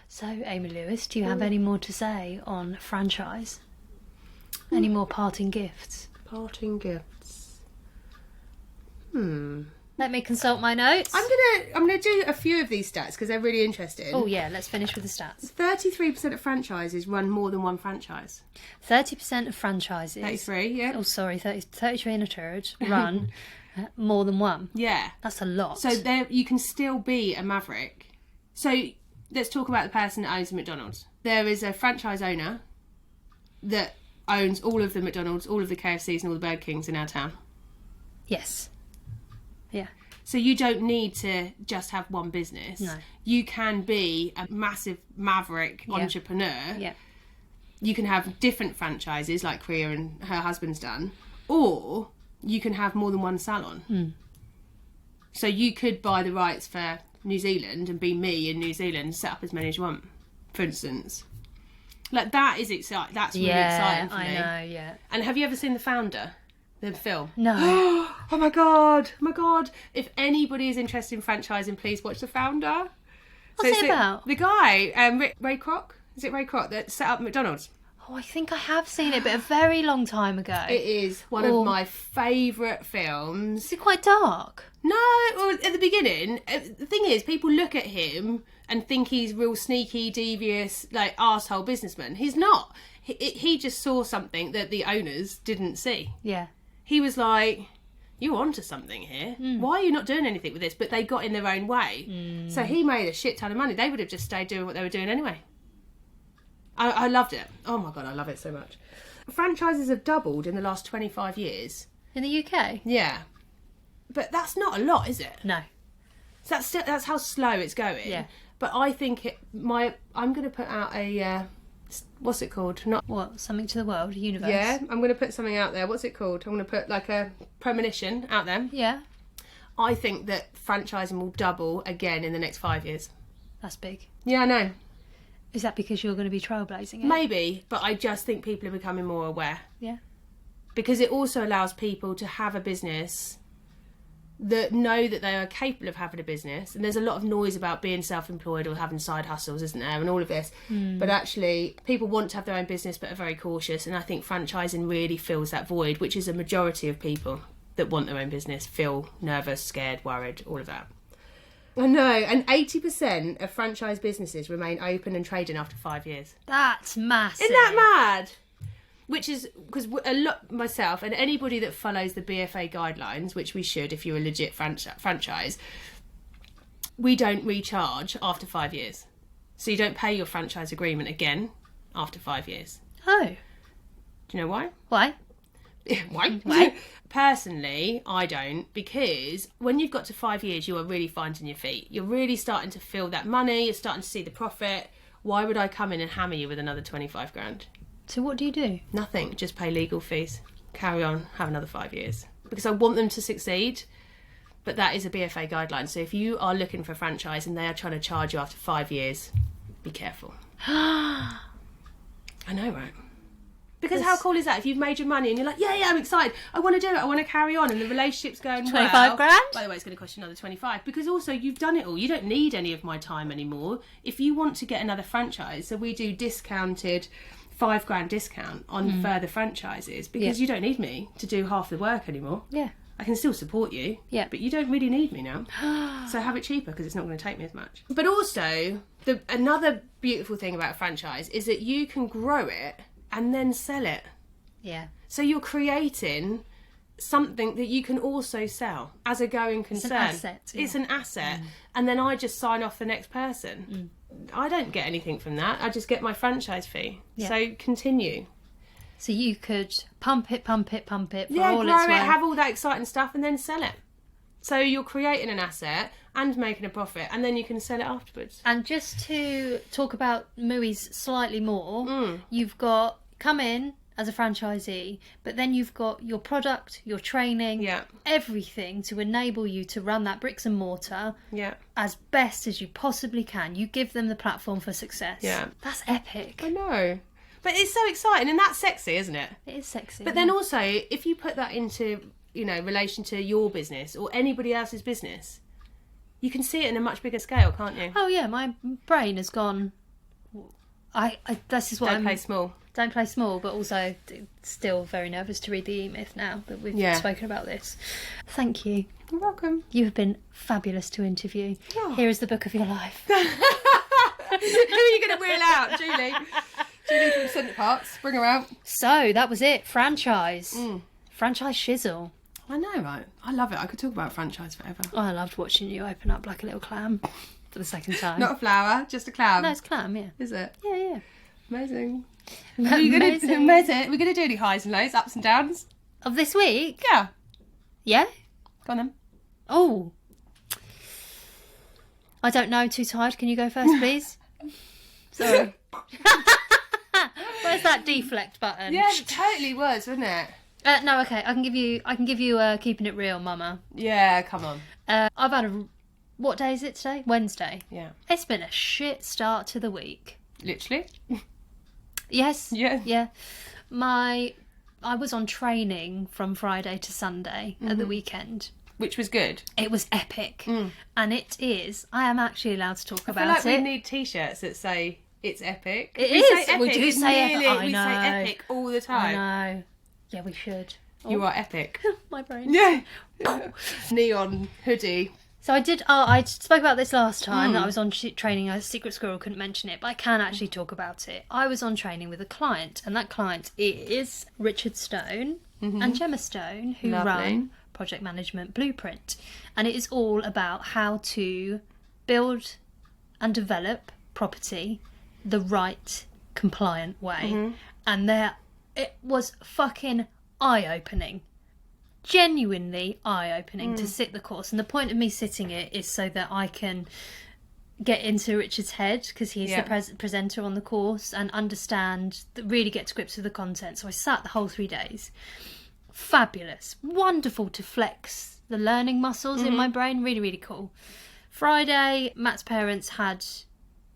So, Amy Lewis, do you have any more to say on franchise? Any more parting gifts? Parting gifts. Let me consult my notes. I'm gonna do a few of these stats because they're really interesting. Oh, yeah, let's finish with the stats. 33% of franchises run more than one franchise. 30% of franchises... 33, yeah. Oh, sorry, 33 and a third run more than one. Yeah. That's a lot. So there, you can still be a maverick. So let's talk about the person that owns McDonald's. There is a franchise owner that owns all of the McDonald's, all of the KFCs and all the Burger Kings in our town. Yes. Yeah. So you don't need to just have one business. No. You can be a massive maverick entrepreneur. Yeah. You can have different franchises like Kriya and her husband's done. Or you can have more than one salon. So you could buy the rights for New Zealand and be me in New Zealand, set up as many as you want, for instance. Like, that is exciting. That's really exciting for me. I know, yeah. And have you ever seen The Founder? The film? No. Oh my god! If anybody is interested in franchising, please watch The Founder. What's it about? The guy, Ray Kroc? Is it Ray Kroc that set up McDonald's? Oh, I think I have seen it, but a very long time ago. It is one of my favourite films. Is it quite dark? No, well, at the beginning, the thing is, people look at him and think he's real sneaky, devious, like, arsehole businessman. He's not. He just saw something that the owners didn't see. Yeah. He was like, you're onto something here. Why are you not doing anything with this? But they got in their own way. So he made a shit ton of money. They would have just stayed doing what they were doing anyway. I loved it. Oh my God, I love it so much. Franchises have doubled in the last 25 years. In the UK? Yeah. But that's not a lot, is it? No. So that's how slow it's going. Yeah. But I think I'm going to put out a what's it called? Not What? Something to the world? Universe? Yeah, I'm going to put something out there. What's it called? I'm going to put like a premonition out there. Yeah. I think that franchising will double again in the next 5 years. That's big. Yeah, I know. Is that because you're going to be trailblazing it? Maybe, but I just think people are becoming more aware. Yeah. Because it also allows people to have a business that know that they are capable of having a business. And there's a lot of noise about being self-employed or having side hustles, isn't there, and all of this. But actually, people want to have their own business but are very cautious. And I think franchising really fills that void, which is a majority of people that want their own business feel nervous, scared, worried, all of that. I know, and 80% of franchise businesses remain open and trading after 5 years. That's massive. Isn't that mad? Which is because a lot, myself and anybody that follows the BFA guidelines, which we should if you're a legit franchise, we don't recharge after 5 years. So you don't pay your franchise agreement again after 5 years. Oh. Do you know why? Why? Why? Personally, I don't, because when you've got to 5 years, you are really finding your feet. You're really starting to feel that money. You're starting to see the profit. Why would I come in and hammer you with another 25 grand? So what do you do? Nothing. Just pay legal fees. Carry on. Have another 5 years. Because I want them to succeed. But that is a BFA guideline. So if you are looking for a franchise and they are trying to charge you after 5 years, be careful. I know, right? Because how cool is that? If you've made your money and you're like, yeah, I'm excited. I want to do it. I want to carry on. And the relationship's going 25 grand? By the way, it's going to cost you another 25. Because also you've done it all. You don't need any of my time anymore. If you want to get another franchise, so we do discounted £5 grand discount on further franchises because you don't need me to do half the work anymore. Yeah. I can still support you, but you don't really need me now. So have it cheaper because it's not going to take me as much. But also, another beautiful thing about a franchise is that you can grow it and then sell it. Yeah. So you're creating something that you can also sell as a going concern. It's an asset. Yeah. It's an asset. And then I just sign off the next person. I don't get anything from that. I just get my franchise fee. Yeah. So continue. So you could pump it for all it's grow it, worth. have all that exciting stuff and then sell it. So you're creating an asset and making a profit and then you can sell it afterwards. And just to talk about Moos slightly more, you've got come in as a franchisee, but then you've got your product, your training, everything to enable you to run that bricks and mortar as best as you possibly can. You give them the platform for success. Yeah. That's epic. I know. But it's so exciting and that's sexy, isn't it? It is sexy. But then also, if you put that into, relation to your business or anybody else's business, you can see it in a much bigger scale, can't you? Oh yeah, my brain has gone. This is what Don't play small. Don't play small, but also still very nervous to read the e-myth now that we've spoken about this. Thank you. You're welcome. You have been fabulous to interview. Oh. Here is the book of your life. Who are you going to wheel out? Julie. Julie from Centre Parks. Bring her out. So, that was it. Franchise. Franchise Shizzle. I know, right? I love it. I could talk about franchise forever. Oh, I loved watching you open up like a little clam for the second time. Not a flower, just a clam. No, it's clam, yeah. Is it? Yeah. Amazing. Are you going to We're going to do any highs and lows, ups and downs? Of this week? Yeah. Yeah? Go on then. Oh. I don't know, I'm too tired. Can you go first, please? Sorry. Where's that deflect button? Yeah, it totally was, wasn't it? No, okay. I can give you keeping it real, Mama. Yeah, come on. I've had what day is it today? Wednesday. Yeah. It's been a shit start to the week. Literally. Yes. Yeah. Yeah. I was on training from Friday to Sunday at the weekend. Which was good. It was epic. And it is. I am actually allowed to talk about I feel like it. we need t-shirts that say it's epic. It we is. Say epic. We do say epic. I We know. say epic all the time. I know. Yeah, we should. You are epic. My brain. Yeah. Neon hoodie. So I did. I spoke about this last time that I was on training. I was a secret squirrel, couldn't mention it, but I can actually talk about it. I was on training with a client, and that client is Richard Stone and Gemma Stone, who run Project Management Blueprint, and it is all about how to build and develop property the right, compliant way. And they're It was fucking eye-opening. Genuinely eye-opening to sit the course. And the point of me sitting it is so that I can get into Richard's head, because he's the presenter on the course, and understand, really get to grips with the content. So I sat the whole 3 days. Fabulous. Wonderful to flex the learning muscles in my brain. Really, really cool. Friday, Matt's parents had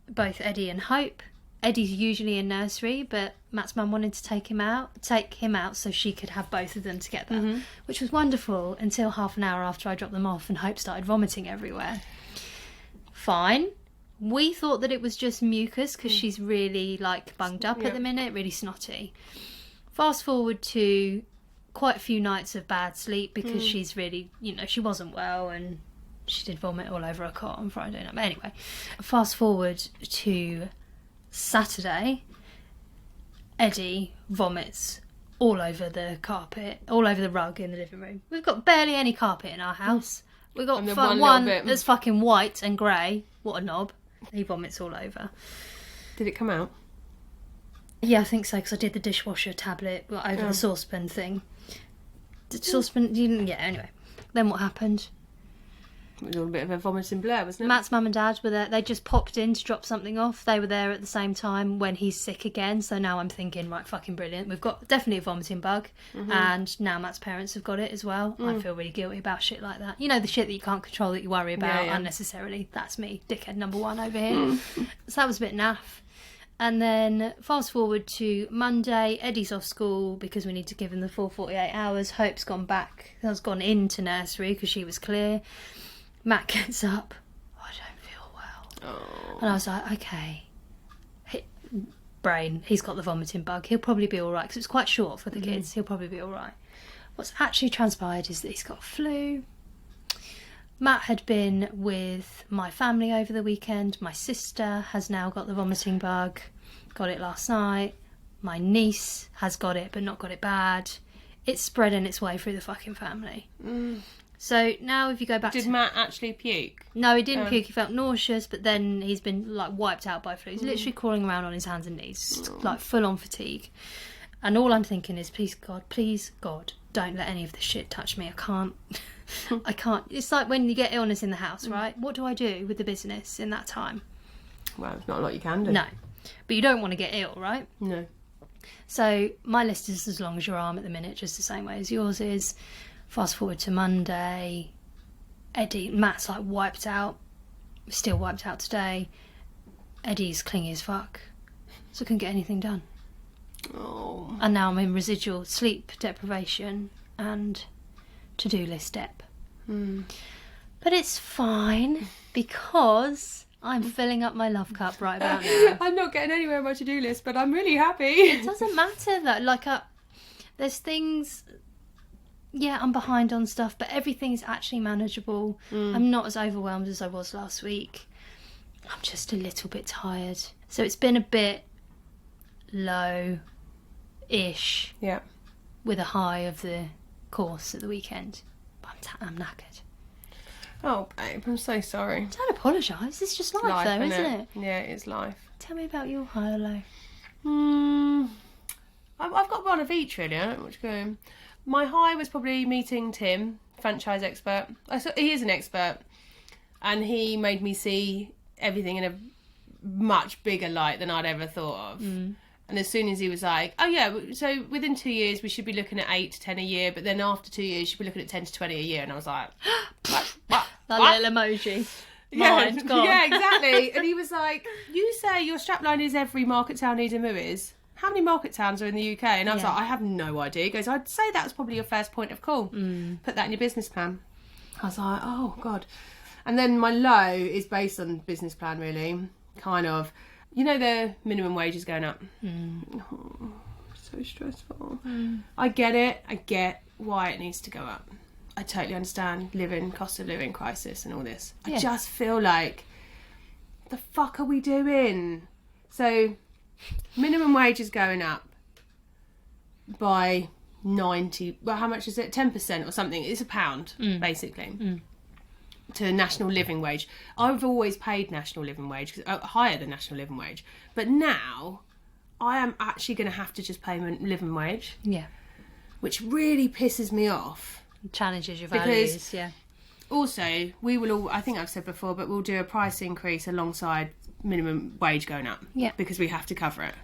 both Eddie and Hope. Eddie's usually in nursery, but Matt's mum wanted to take him out so she could have both of them together, which was wonderful until half an hour after I dropped them off and Hope started vomiting everywhere. Fine. We thought that it was just mucus because she's really like bunged up at the minute, really snotty. Fast forward to quite a few nights of bad sleep because she's really, she wasn't well and she did vomit all over her cot on Friday night. But anyway, fast forward to Saturday, Eddie vomits all over the carpet, all over the rug in the living room. We've got barely any carpet in our house. We've got one that's fucking white and grey. What a knob. He vomits all over. Did it come out? Yeah, I think so, because I did the dishwasher tablet over the saucepan thing. The saucepan, anyway. Then what happened? It was all a bit of a vomiting blur, wasn't it? Matt's mum and dad were there. They just popped in to drop something off. They were there at the same time when he's sick again. So now I'm thinking, right, fucking brilliant. We've got definitely a vomiting bug. And now Matt's parents have got it as well. I feel really guilty about shit like that. You know, the shit that you can't control that you worry about unnecessarily. That's me, dickhead number one over here. So that was a bit naff. And then fast forward to Monday, Eddie's off school because we need to give him the full 48 hours. Hope's gone gone into nursery because she was clear. Matt gets up. I don't feel well. Oh. And I was like, okay. Brain, he's got the vomiting bug. He'll probably be all right because it's quite short for the kids. He'll probably be all right. What's actually transpired is that he's got flu. Matt had been with my family over the weekend. My sister has now got the vomiting bug. Got it last night. My niece has got it, but not got it bad. It's spreading its way through the fucking family. So now if you go back Did Matt actually puke? No, he didn't puke. He felt nauseous, but then he's been like wiped out by flu. He's literally crawling around on his hands and knees, like full on fatigue. And all I'm thinking is, please God, don't let any of this shit touch me. I can't. I can't. It's like when you get illness in the house, right? What do I do with the business in that time? Well, there's not a lot you can do. No. But you don't want to get ill, right? No. So my list is as long as your arm at the minute, just the same way as yours is. Fast forward to Monday, Matt's like wiped out, still wiped out today. Eddie's clingy as fuck, so I couldn't get anything done. Oh. And now I'm in residual sleep deprivation and to-do list dep. But it's fine because I'm filling up my love cup right about now. I'm not getting anywhere on my to-do list, but I'm really happy. It doesn't matter though. Like, there's things. Yeah, I'm behind on stuff, but everything's actually manageable. I'm not as overwhelmed as I was last week. I'm just a little bit tired. So it's been a bit low-ish. Yeah. With a high of the course at the weekend. But I'm knackered. Oh, babe, I'm so sorry. Don't apologise. It's just life though, isn't it? Yeah, it is life. Tell me about your high or low. I've got one of each, really. I don't know which going. My high was probably meeting Tim, franchise expert. He is an expert, and he made me see everything in a much bigger light than I'd ever thought of. And as soon as he was like, oh yeah, so within 2 years we should be looking at 8 to 10 a year, but then after 2 years you should be looking at 10 to 20 a year. And I was like, what? That little emoji. Mind gone. Yeah, exactly. And he was like, you say your strapline is every market town needs a Moos. How many market towns are in the UK? And I was like, I have no idea. He goes, I'd say that's probably your first point of call. Put that in your business plan. I was like, oh, God. And then my low is based on business plan, really. Kind of. You know, the minimum wage is going up. Oh, so stressful. I get it. I get why it needs to go up. I totally understand cost of living crisis and all this. I just feel like, the fuck are we doing? So... minimum wage is going up by 90. Well, how much is it? 10% or something. It's £1, basically, to national living wage. I've always paid national living wage, higher than national living wage. But now I am actually going to have to just pay my living wage, Yeah. which really pisses me off. Challenges your Because- values, yeah. Also, we will all, I think I've said before, but we'll do a price increase alongside minimum wage going up. Yeah. Because we have to cover it.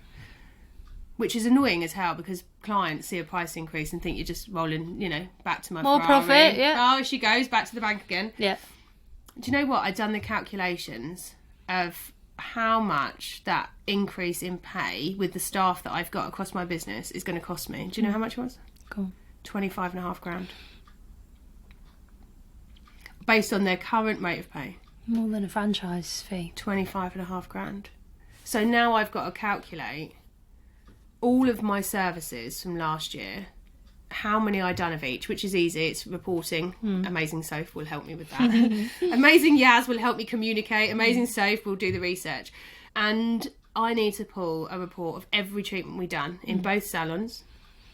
Which is annoying as hell, because clients see a price increase and think you're just rolling, back to my More Ferrari. profit, yeah. Oh, she goes back to the bank again. Yeah. Do you know what? I'd done the calculations of how much that increase in pay with the staff that I've got across my business is going to cost me. Do you know how much it was? Cool. 25,500 grand. Based on their current rate of pay. More than a franchise fee. 25,500 grand. So now I've got to calculate all of my services from last year, how many I've done of each, which is easy. It's reporting. Amazing Soph will help me with that. Amazing Yaz will help me communicate. Amazing Soph will do the research. And I need to pull a report of every treatment we've done in both salons,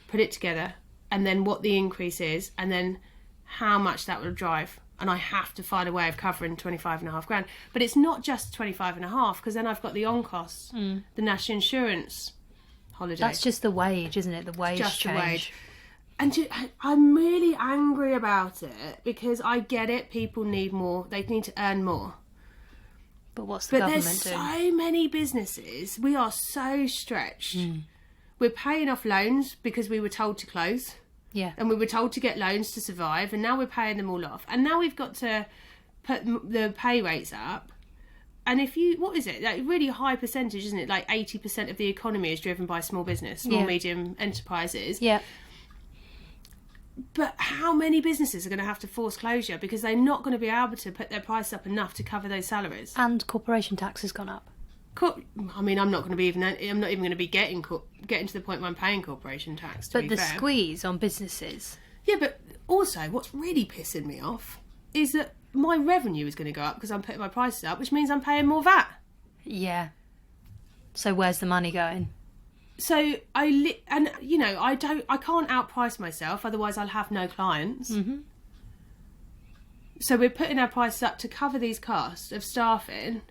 put it together, and then what the increase is, and then how much that will drive. And I have to find a way of covering 25,500 grand. But it's not just 25,500, because then I've got the on costs, the national insurance holiday. That's just the wage, isn't it? The wage Just the change. wage. And I'm really angry about it, because I get it, people need more, they need to earn more. But what's the But government there's doing? so many businesses, we are so stretched. We're paying off loans because we were told to close, Yeah. and we were told to get loans to survive, and now we're paying them all off. And now we've got to put the pay rates up. And if you, what is it? Like really high percentage, isn't it? Like 80% of the economy is driven by small business, small, Yeah. medium enterprises. Yeah. But how many businesses are going to have to force closure because they're not going to be able to put their price up enough to cover those salaries? And corporation tax has gone up. I mean, I'm not going to be I'm not even going to be getting to the point where I'm paying corporation tax. To But be the fair. squeeze on businesses. Yeah, but also what's really pissing me off is that my revenue is going to go up because I'm putting my prices up, which means I'm paying more VAT. Yeah. So where's the money going? So I can't outprice myself, otherwise I'll have no clients. Mm-hmm. So we're putting our prices up to cover these costs of staffing,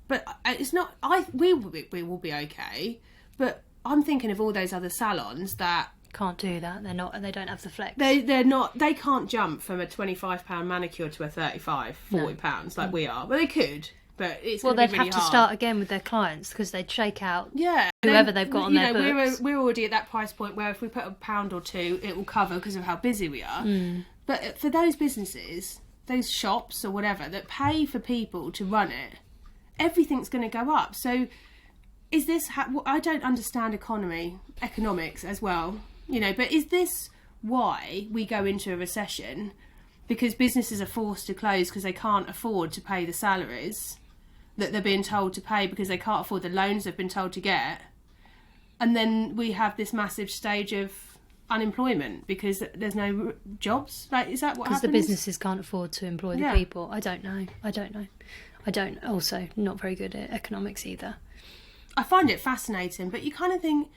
but it's not. We will be okay, but I'm thinking of all those other salons that Can't do that. They're not. They don't have the flex. they're not. They can't jump from a £25 manicure to a £40 like we are. Well, they could, but it's well, going they'd to be really have to hard. start again with their clients because they'd shake out Yeah, whoever they've got on their books. We're already at that price point where if we put £1 or two, it will cover because of how busy we are. But for those businesses, those shops or whatever that pay for people to run it, everything's going to go up. So is this? I don't understand economics as well, But is this why we go into a recession? Because businesses are forced to close because they can't afford to pay the salaries that they're being told to pay because they can't afford the loans they've been told to get. And then we have this massive stage of unemployment because there's no jobs. Like, is that what happens? Because the businesses can't afford to employ the Yeah. people. I don't know. I don't. Also, not very good at economics either. I find it fascinating, but you kind of think,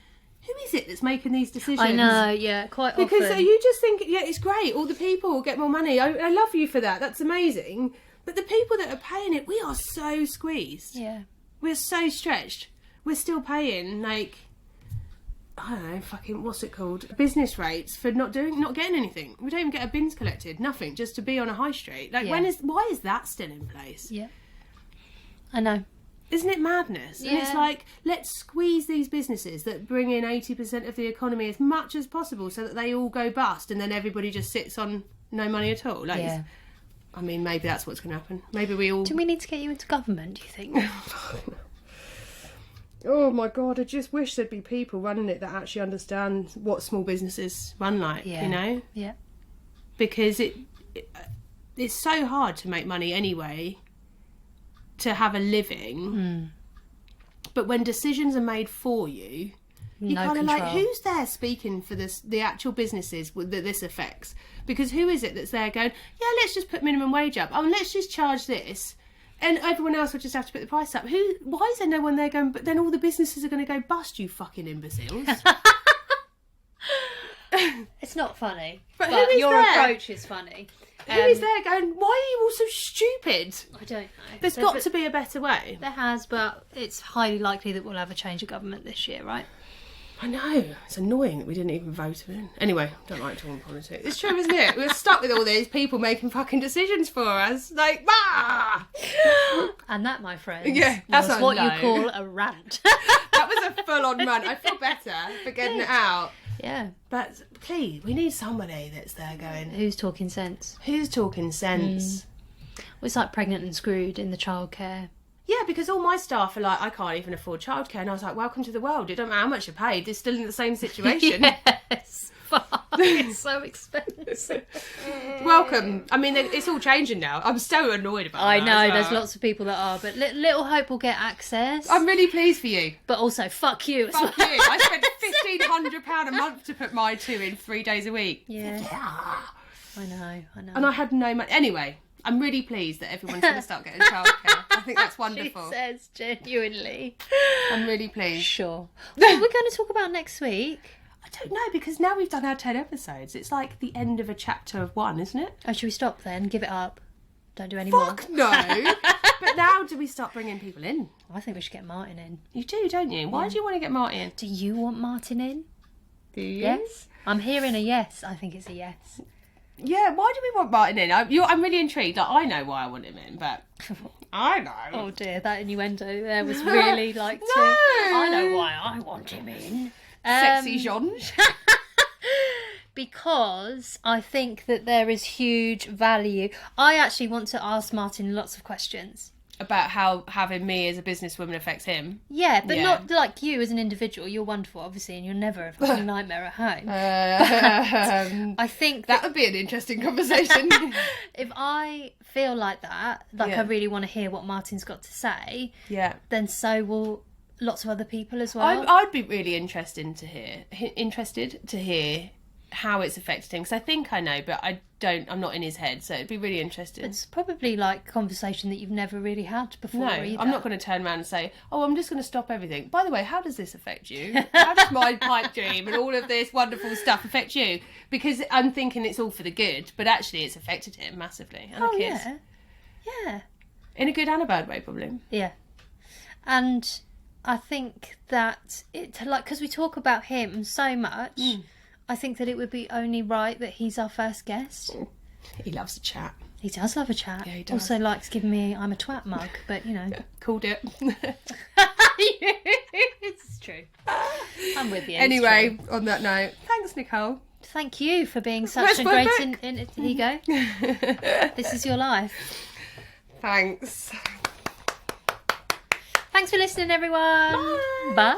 who is it that's making these decisions? I know. Yeah, quite Because often. you just think, yeah, it's great. All the people will get more money. I love you for that. That's amazing. But the people that are paying it, we are so squeezed. Yeah. We're so stretched. We're still paying I don't know, fucking what's it called? Business rates for not getting anything. We don't even get our bins collected. Nothing, just to be on a high street. Like Yeah. why is that still in place? Yeah. I know. Isn't it madness? And it's Yeah. like, let's squeeze these businesses that bring in 80% of the economy as much as possible so that they all go bust and then everybody just sits on no money at all. Like, Yeah. I mean, maybe that's what's going to happen. Maybe we all... Do we need to get you into government? Do you think? Oh my God, I just wish there'd be people running it that actually understand what small businesses run like, Yeah. Yeah. Because it's so hard to make money anyway, to have a living. But when decisions are made for you, you No kind of like, control. who's there speaking for the actual businesses that this affects? Because who is it that's there going, yeah, let's just put minimum wage up. Oh, and let's just charge this. And everyone else will just have to put the price up. Why is there no one there going, but then all the businesses are going to go bust, you fucking imbeciles? It's not funny. But But who is your there? approach is funny. Who is there going, why are you all so stupid? I don't know. There's got to be a better way. There has, but it's highly likely that we'll have a change of government this year, right? I know. It's annoying that we didn't even vote him in. Anyway, I don't like talking politics. It's true, isn't it? We're stuck with all these people making fucking decisions for us. Like, bah! And that, my friends, that's was what you call a rant. That was a full-on rant. I feel better for getting it out. Yeah. But please, we need somebody that's there going, Who's talking sense? who's talking sense? Well, it's like Pregnant and Screwed in the childcare. Yeah, because all my staff are like, I can't even afford childcare. And I was like, welcome to the world. It don't matter how much you're paid. They're still in the same situation. Yes. Fuck. It's so expensive. Welcome. I mean, it's all changing now. I'm so annoyed about I that. know, as well. there's lots of people that are, but little hope will get access. I'm really pleased for you. But also, fuck you as Fuck well. you. I spent £1,500 a month to put my two in 3 days a week. Yeah. I know. And I had no money. Anyway, I'm really pleased that everyone's going to start getting childcare. I think that's wonderful. She says genuinely. I'm really pleased. Sure. What are we going to talk about next week? I don't know, because now we've done our 10 episodes. It's like the end of a chapter of one, isn't it? Oh, should we stop then? Give it up. Don't do any more. Fuck no. But now do we start bringing people in? I think we should get Martin in. You do, don't you? Why do you want to get Martin? Do you want Martin in? Do you? Yes. I'm hearing a yes. I think it's a yes. Yeah, why do we want Martin in? I'm really intrigued. Like, I know why I want him in, but I know. Oh dear, that innuendo there was really like No. I know why I want him in. Sexy Jean. Because I think that there is huge value. I actually want to ask Martin lots of questions. About how having me as a businesswoman affects him. Yeah, but Yeah. not like you as an individual. You're wonderful, obviously, and you're never a fucking nightmare at home. I think that would be an interesting conversation. if I feel like that, like Yeah. I really want to hear what Martin's got to say, Yeah. then so will lots of other people as well. I'd be really interested to hear how it's affected him, because I think I know, but I'm not in his head, so it'd be really interesting. It's probably like a conversation that you've never really had before. No, either. I'm not going to turn around and say, oh, I'm just going to stop everything. By the way, how does this affect you? How does my pipe dream and all of this wonderful stuff affect you? Because I'm thinking it's all for the good, but actually it's affected him massively. And the kids. Yeah. In a good and a bad way, probably. Yeah. And I think that because we talk about him so much, I think that it would be only right that he's our first guest. He loves a chat. He does love a chat. Yeah, he does. Also likes giving me I'm a twat mug, but you know. Yeah, called it. It's true. I'm with you. it's Anyway, true. on that note, thanks, Nicole. Thank you for being such Where's a my great book? here you go. This is your life. Thanks. Thanks for listening, everyone. Bye.